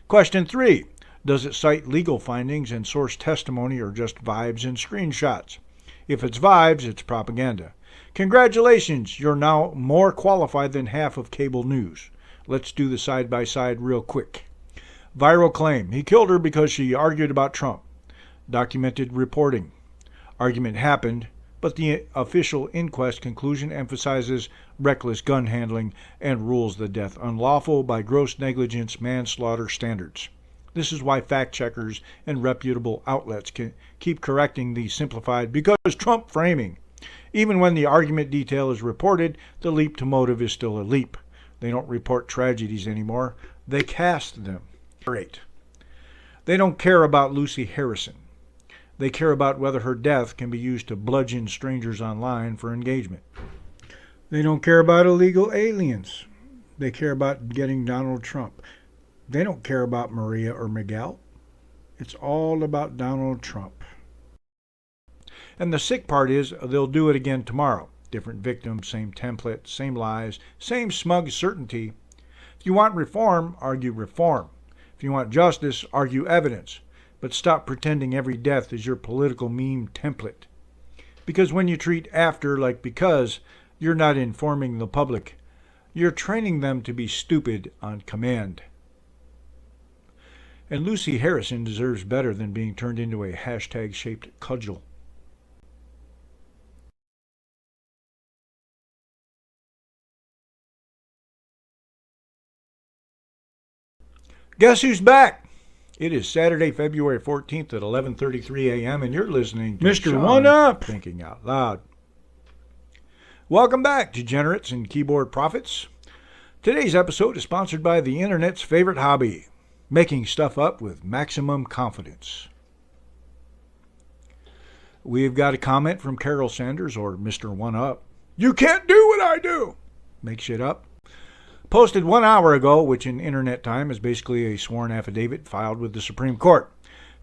Question 3. Does it cite legal findings and source testimony or just vibes and screenshots? If it's vibes, it's propaganda. Congratulations, you're now more qualified than half of cable news. Let's do the side-by-side real quick. Viral claim. He killed her because she argued about Trump. Documented reporting. Argument happened, but the official inquest conclusion emphasizes reckless gun handling and rules the death unlawful by gross negligence manslaughter standards. This is why fact-checkers and reputable outlets can keep correcting the simplified because Trump framing. Even when the argument detail is reported, the leap to motive is still a leap. They don't report tragedies anymore. They cast them. 8. They don't care about Lucy Harrison. They care about whether her death can be used to bludgeon strangers online for engagement. They don't care about illegal aliens. They care about getting Donald Trump. They don't care about Maria or Miguel. It's all about Donald Trump. And the sick part is they'll do it again tomorrow. Different victims, same template, same lies, same smug certainty. If you want reform, argue reform. If you want justice, argue evidence. But stop pretending every death is your political meme template. Because when you treat after like because, you're not informing the public. You're training them to be stupid on command. And Lucy Harrison deserves better than being turned into a hashtag-shaped cudgel. Guess who's back? It is Saturday, February 14th at 11:33 a.m. and you're listening to Mr. Shawn One Up. Thinking Out Loud. Welcome back, degenerates and keyboard prophets. Today's episode is sponsored by the internet's favorite hobby, making stuff up with maximum confidence. We've got a comment from Carol Sanders, or Mr. One Up. You can't do what I do. Make shit up. Posted 1 hour ago, which in internet time is basically a sworn affidavit filed with the Supreme Court.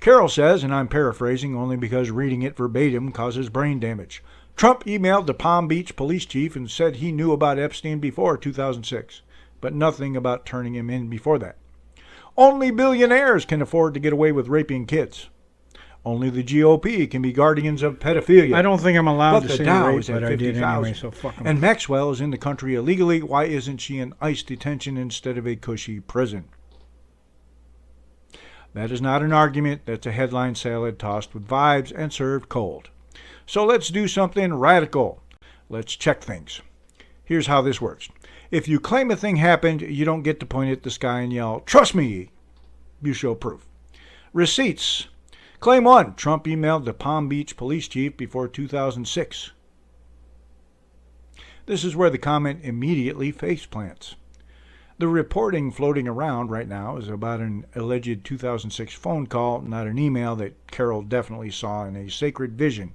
Carol says, and I'm paraphrasing only because reading it verbatim causes brain damage, Trump emailed the Palm Beach police chief and said he knew about Epstein before 2006, but nothing about turning him in before that. Only billionaires can afford to get away with raping kids. Only the GOP can be guardians of pedophilia. I don't think I'm allowed But to the say Dow rape, is at but I did 50,000. anyway, so fuck 'em. And Maxwell is in the country illegally. Why isn't she in ICE detention instead of a cushy prison? That is not an argument. That's a headline salad tossed with vibes and served cold. So let's do something radical. Let's check things. Here's how this works. If you claim a thing happened, you don't get to point at the sky and yell, "Trust me." You show proof. Receipts. Claim 1. Trump emailed the Palm Beach police chief before 2006. This is where the comment immediately faceplants. The reporting floating around right now is about an alleged 2006 phone call, not an email that Carroll definitely saw in a sacred vision.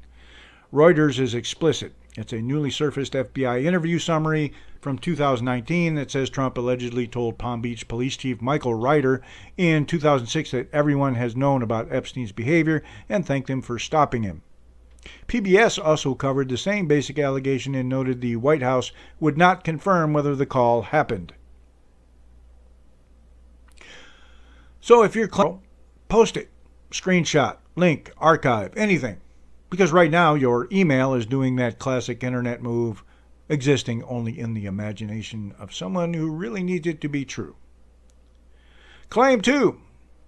Reuters is explicit. It's a newly surfaced FBI interview summary from 2019 that says Trump allegedly told Palm Beach Police Chief Michael Ryder in 2006 that everyone has known about Epstein's behavior and thanked him for stopping him. PBS also covered the same basic allegation and noted the White House would not confirm whether the call happened. So if you're post it, screenshot, link, archive, anything. Because right now your email is doing that classic internet move, existing only in the imagination of someone who really needs it to be true. Claim 2.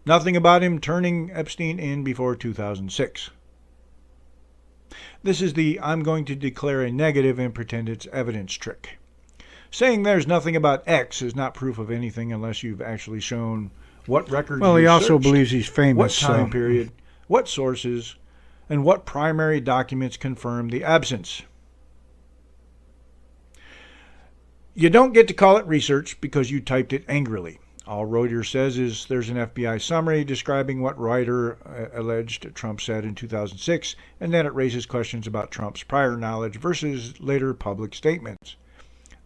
Nothing about him turning Epstein in before 2006. This is the I'm going to declare a negative and pretend it's evidence trick. Saying there's nothing about X is not proof of anything unless you've actually shown what records Well, he you also searched, believes he's famous. what time period, what sources, and what primary documents confirm the absence. You don't get to call it research because you typed it angrily. All Reuters says is there's an FBI summary describing what Ryder alleged Trump said in 2006, and then it raises questions about Trump's prior knowledge versus later public statements.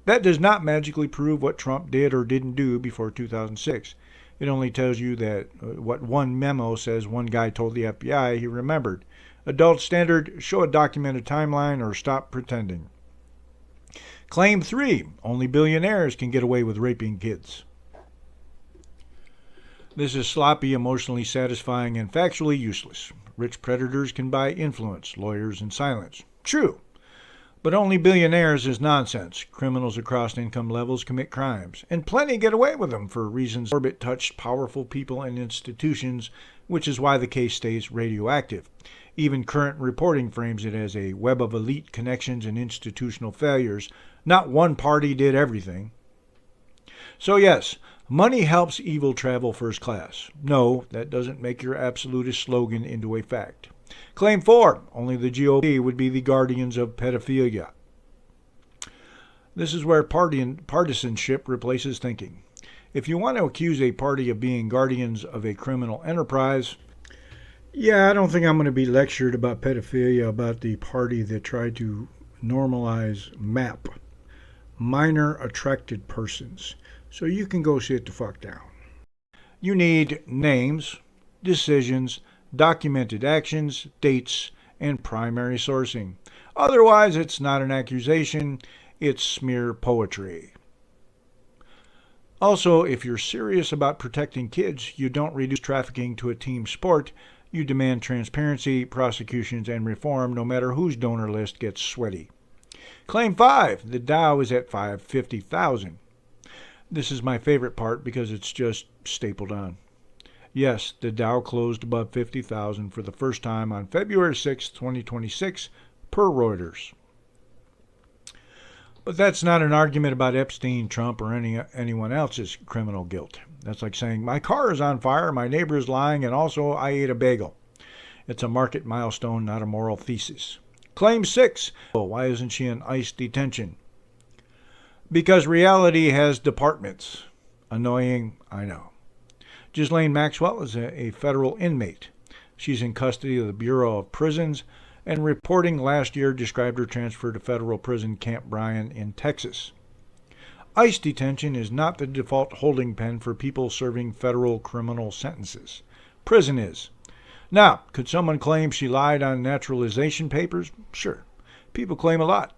That does not magically prove what Trump did or didn't do before 2006. It only tells you that what one memo says one guy told the FBI he remembered. Adult standard, show a documented timeline or stop pretending. Claim 3, only billionaires can get away with raping kids. This is sloppy, emotionally satisfying, and factually useless. Rich predators can buy influence, lawyers, and silence. True. But only billionaires is nonsense. Criminals across income levels commit crimes, and plenty get away with them for reasons orbit touched powerful people and institutions, which is why the case stays radioactive. Even current reporting frames it as a web of elite connections and institutional failures. Not one party did everything. So yes, money helps evil travel first class. No, that doesn't make your absolutist slogan into a fact. Claim 4, only the GOP would be the guardians of pedophilia. This is where partisanship replaces thinking. If you want to accuse a party of being guardians of a criminal enterprise, Yeah, I don't think I'm going to be lectured about pedophilia about the party that tried to normalize MAP, minor attracted persons. So you can go sit the fuck down. you need names, decisions, documented actions, dates, and primary sourcing. Otherwise, it's not an accusation, it's smear poetry. Also, if you're serious about protecting kids, you don't reduce trafficking to a team sport. You demand transparency, prosecutions, and reform no matter whose donor list gets sweaty. Claim 5. The Dow is at 550,000. This is my favorite part because it's just stapled on. Yes, the Dow closed above 50,000 for the first time on February 6, 2026, per Reuters. But that's not an argument about Epstein, Trump, or anyone else's criminal guilt. That's like saying, my car is on fire, my neighbor is lying, and also I ate a bagel. It's a market milestone, not a moral thesis. Claim 6. Why isn't she in ICE detention? Because reality has departments. Annoying, I know. Ghislaine Maxwell is a federal inmate. She's in custody of the Bureau of Prisons, and reporting last year described her transfer to federal prison Camp Bryan in Texas. ICE detention is not the default holding pen for people serving federal criminal sentences. Prison is. Now, could someone claim she lied on naturalization papers? Sure. People claim a lot.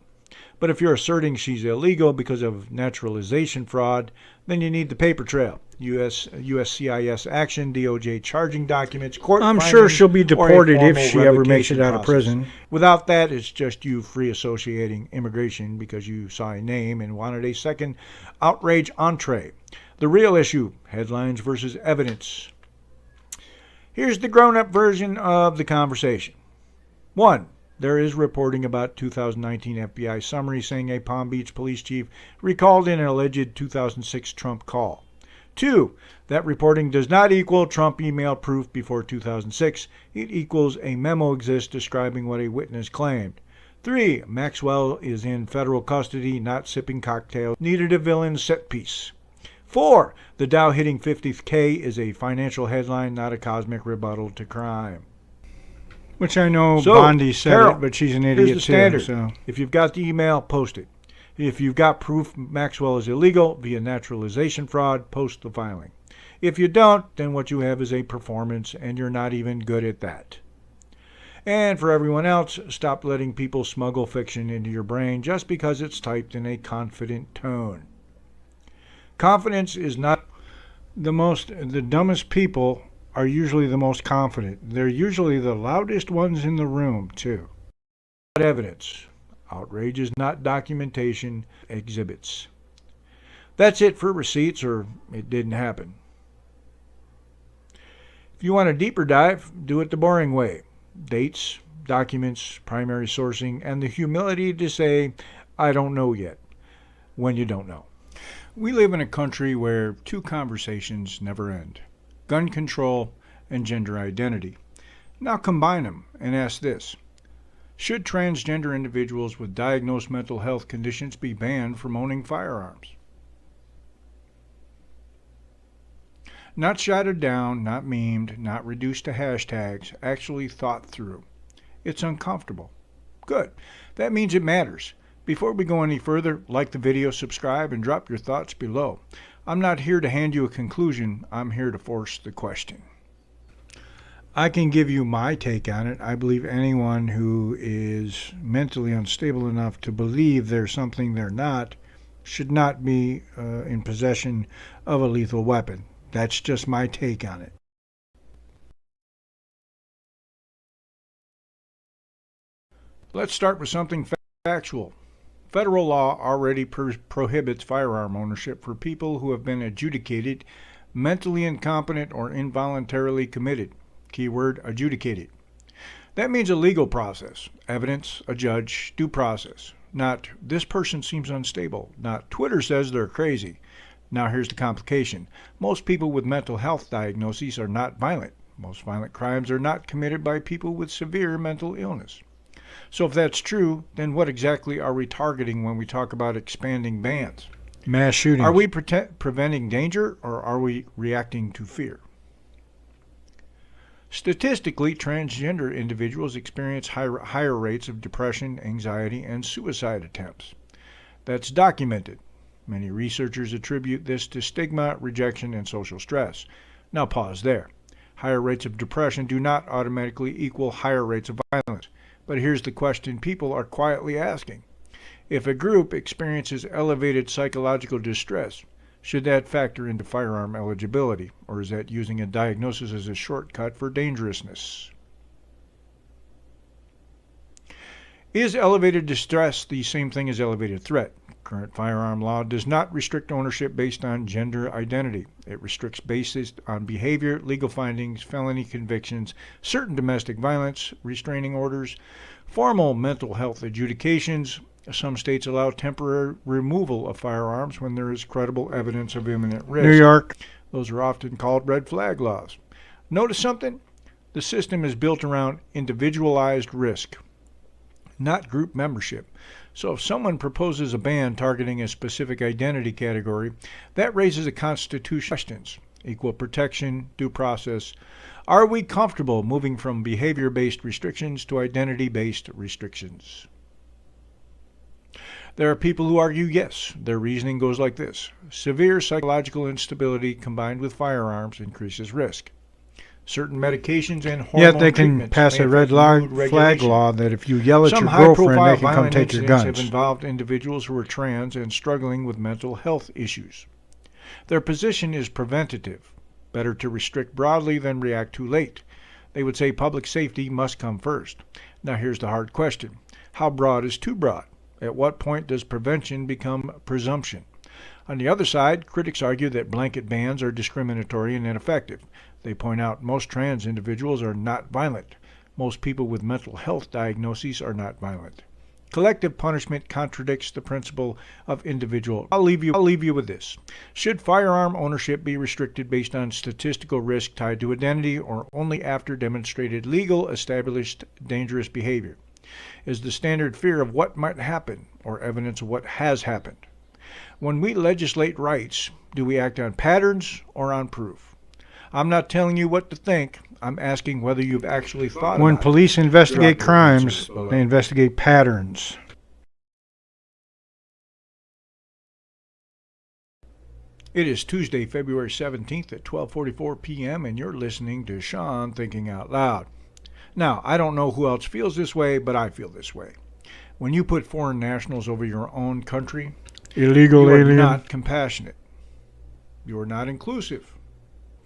But if you're asserting she's illegal because of naturalization fraud, then you need the paper trail. USCIS action, DOJ charging documents, court I'm findings, sure she'll be deported or a if she ever makes revocation it out of process. prison. Without that, it's just you free associating immigration because you saw a name and wanted a second outrage entree. The real issue, headlines versus evidence. Here's the grown-up version of the conversation. 1. There is reporting about 2019 FBI summary saying a Palm Beach police chief recalled in an alleged 2006 Trump call. 2. That reporting does not equal Trump email proof before 2006. It equals a memo exists describing what a witness claimed. 3. Maxwell is in federal custody, not sipping cocktails. Needed a villain set piece. 4. The Dow hitting 50K is a financial headline, not a cosmic rebuttal to crime. Which I know So, Bondi said Carol, it, but she's an Here's idiot the standard. too. So If you've got the email, post it. If you've got proof Maxwell is illegal via naturalization fraud, post the filing. If you don't, then what you have is a performance, and you're not even good at that. And for everyone else, stop letting people smuggle fiction into your brain just because it's typed in a confident tone. Confidence is not the dumbest people are usually the most confident. They're usually the loudest ones in the room, too. Evidence. Outrage is not documentation, exhibits. That's it for receipts, or it didn't happen. If you want a deeper dive, do it the boring way. Dates, documents, primary sourcing, and the humility to say, I don't know yet, when you don't know. We live in a country where two conversations never end: gun control and gender identity. Now combine them and ask this: should transgender individuals with diagnosed mental health conditions be banned from owning firearms? Not shouted down, not memed, not reduced to hashtags, actually thought through. It's uncomfortable. Good. That means it matters. Before we go any further, like the video, subscribe, and drop your thoughts below. I'm not here to hand you a conclusion. I'm here to force the question. I can give you my take on it. I believe anyone who is mentally unstable enough to believe there's something they're not should not be in possession of a lethal weapon. That's just my take on it. Let's start with something factual. Federal law already prohibits firearm ownership for people who have been adjudicated mentally incompetent or involuntarily committed. Keyword, adjudicated. That means a legal process, evidence, a judge, due process. Not, this person seems unstable. Not, Twitter says they're crazy. Now here's the complication. Most people with mental health diagnoses are not violent. Most violent crimes are not committed by people with severe mental illness. So if that's true, then what exactly are we targeting when we talk about expanding bans? mass shootings. Are we preventing danger, or are we reacting to fear? Statistically, transgender individuals experience higher rates of depression, anxiety, and suicide attempts. That's documented. Many researchers attribute this to stigma, rejection, and social stress. Now pause there. Higher rates of depression do not automatically equal higher rates of violence. But here's the question people are quietly asking. If a group experiences elevated psychological distress, should that factor into firearm eligibility, or is that using a diagnosis as a shortcut for dangerousness? Is elevated distress the same thing as elevated threat? Current firearm law does not restrict ownership based on gender identity. It restricts based on behavior, legal findings, felony convictions, certain domestic violence, restraining orders, formal mental health adjudications. Some states allow temporary removal of firearms when there is credible evidence of imminent risk. New York. Those are often called red flag laws. Notice something? The system is built around individualized risk, not group membership. So if someone proposes a ban targeting a specific identity category, that raises a constitutional questions: equal protection, due process. Are we comfortable moving from behavior-based restrictions to identity-based restrictions? There are people who argue yes. Their reasoning goes like this: severe psychological instability combined with firearms increases risk. Certain medications and hormone Yet they can treatments pass may a red affect mood flag regulation. law that if you yell at Some your girlfriend, high-profile they can come violent take your incidents guns. have involved individuals who are trans and struggling with mental health issues. Their position is preventative. Better to restrict broadly than react too late. They would say public safety must come first. Now here's the hard question. How broad is too broad? At what point does prevention become presumption? On the other side, critics argue that blanket bans are discriminatory and ineffective. They point out most trans individuals are not violent. Most people with mental health diagnoses are not violent. Collective punishment contradicts the principle of individual. I'll leave you with this. Should firearm ownership be restricted based on statistical risk tied to identity, or only after demonstrated legal, established, dangerous behavior? is the standard fear of what might happen or evidence of what has happened. When we legislate rights, do we act on patterns or on proof? I'm not telling you what to think. I'm asking whether you've actually thought When about police it. investigate Drop your answers crimes, below. they investigate patterns. It is Tuesday, February 17th at 12:44 p.m. and you're listening to Shawn Thinking Out Loud. Now, I don't know who else feels this way, but I feel this way. When you put foreign nationals over your own country, Illegal you are alien. not compassionate. You are not inclusive.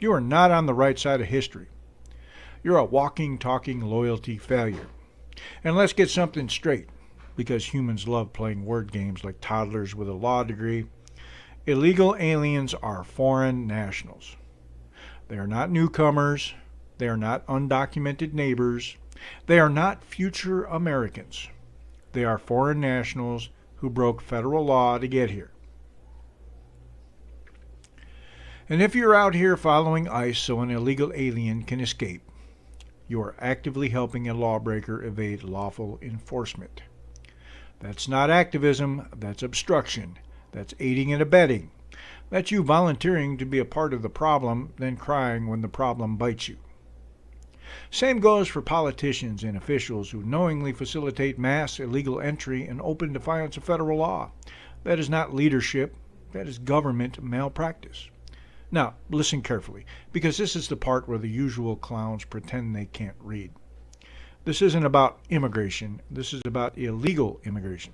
You are not on the right side of history. You're a walking, talking loyalty failure. And let's get something straight, because humans love playing word games like toddlers with a law degree. Illegal aliens are foreign nationals. They are not newcomers. They are not undocumented neighbors. They are not future Americans. They are foreign nationals who broke federal law to get here. And if you're out here following ICE so an illegal alien can escape, you are actively helping a lawbreaker evade lawful enforcement. That's not activism, that's obstruction. That's aiding and abetting. That's you volunteering to be a part of the problem, then crying when the problem bites you. Same goes for politicians and officials who knowingly facilitate mass illegal entry in open defiance of federal law. That is not leadership, that is government malpractice. Now, listen carefully, because this is the part where the usual clowns pretend they can't read. This isn't about immigration, this is about illegal immigration.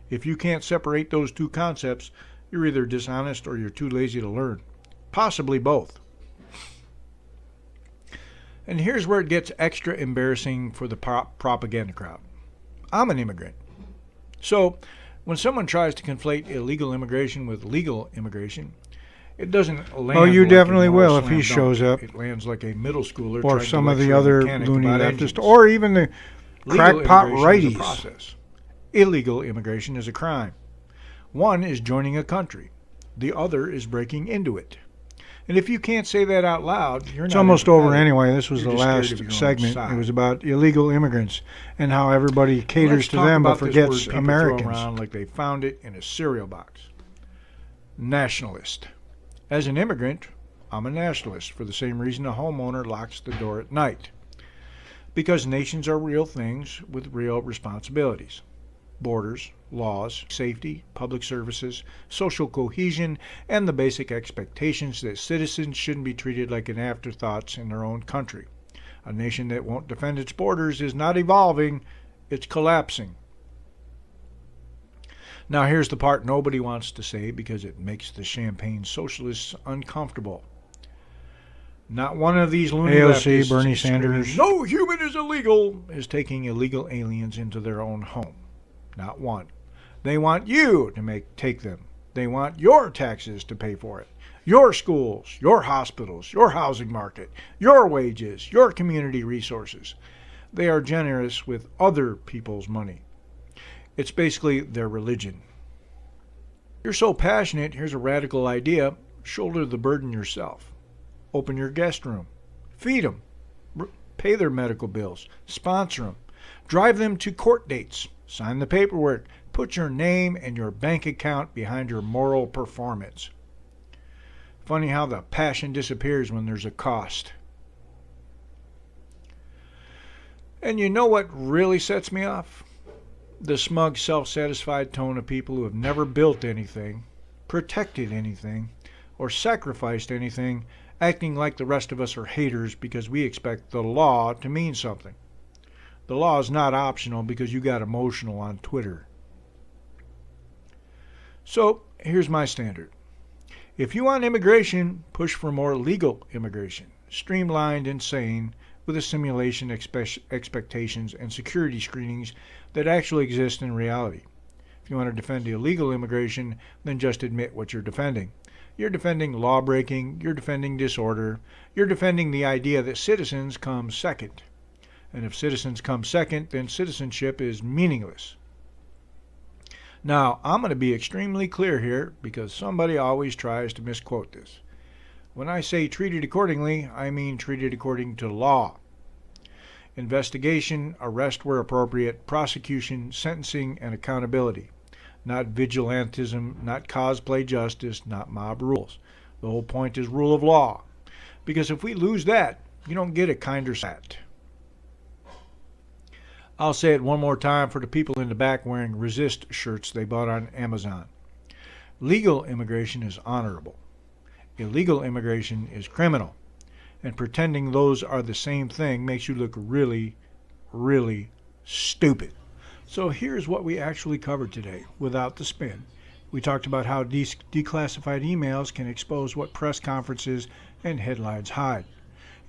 If you can't separate those two concepts, you're either dishonest or you're too lazy to learn. Possibly both. And here's where it gets extra embarrassing for the propaganda crowd. I'm an immigrant. So, when someone tries to conflate illegal immigration with legal immigration, it doesn't land. Oh, you like definitely a moral will if he slam shows dunk. up. It lands like a middle schooler Or trying some to of the lecture a other mechanic loony about leftists, engines. or even the Legal crackpot immigration is a righties. process. Illegal immigration is a crime. One is joining a country. The other is breaking into it. And if you can't say that out loud, you're It's not almost over empathetic. anyway. This was You're the just scared last of your own segment. side. It was about illegal immigrants and how everybody caters Let's to talk them but about this word forgets people Americans. Throw around like they found it in a cereal box. Nationalist. As an immigrant, I'm a nationalist for the same reason a homeowner locks the door at night. Because nations are real things with real responsibilities. Borders, laws, safety, public services, social cohesion, and the basic expectations that citizens shouldn't be treated like an afterthoughts in their own country. A nation that won't defend its borders is not evolving, it's collapsing. Now here's the part nobody wants to say because it makes the champagne socialists uncomfortable. Not one of these loony AOC, leftists Bernie screaming, Sanders. "No human is illegal," is taking illegal aliens into their own home. Not one. They want you to take them. They want your taxes to pay for it. Your schools, your hospitals, your housing market, your wages, your community resources. They are generous with other people's money. It's basically their religion. You're so passionate, here's a radical idea. Shoulder the burden yourself. Open your guest room. Feed them. Pay their medical bills. Sponsor them. Drive them to court dates. Sign the paperwork. Put your name and your bank account behind your moral performance. Funny how the passion disappears when there's a cost. And you know what really sets me off? The smug, self-satisfied tone of people who have never built anything, protected anything, or sacrificed anything, acting like the rest of us are haters because we expect the law to mean something. The law is not optional because you got emotional on Twitter. So, here's my standard. If you want immigration, push for more legal immigration, streamlined and sane, with a simulation expectations and security screenings that actually exist in reality. If you want to defend illegal immigration, then just admit what you're defending. You're defending law-breaking, you're defending disorder, you're defending the idea that citizens come second. And if citizens come second, then citizenship is meaningless. Now, I'm going to be extremely clear here because somebody always tries to misquote this. When I say treated accordingly, I mean treated according to law. Investigation, arrest where appropriate, prosecution, sentencing, and accountability. Not vigilantism, not cosplay justice, not mob rules. The whole point is rule of law. Because if we lose that, you don't get a kinder sat. I'll say it one more time for the people in the back wearing resist shirts they bought on Amazon. Legal immigration is honorable. Illegal immigration is criminal. And pretending those are the same thing makes you look really, really stupid. So here's what we actually covered today, without the spin. We talked about how declassified emails can expose what press conferences and headlines hide.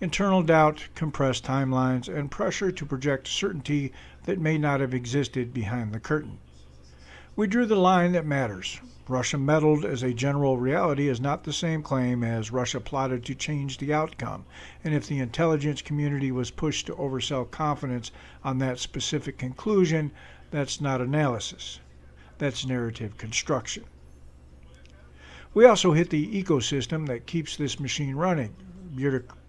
Internal doubt, compressed timelines, and pressure to project certainty that may not have existed behind the curtain. We drew the line that matters. Russia meddled as a general reality is not the same claim as Russia plotted to change the outcome, and if the intelligence community was pushed to oversell confidence on that specific conclusion, that's not analysis. That's narrative construction. We also hit the ecosystem that keeps this machine running.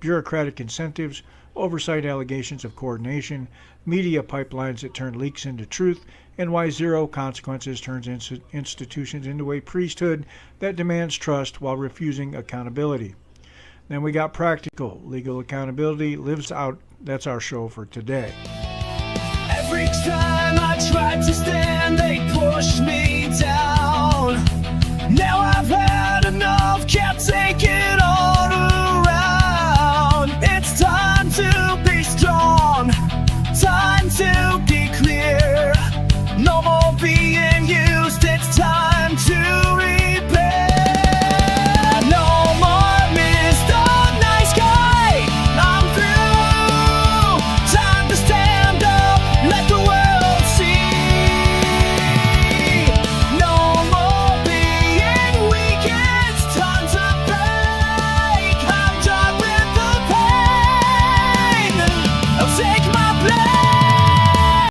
Bureaucratic incentives, oversight allegations of coordination, media pipelines that turn leaks into truth, and why zero consequences turns institutions into a priesthood that demands trust while refusing accountability. Then we got practical. Legal accountability lives out. That's our show for today. Every time I tried to stand, they pushed me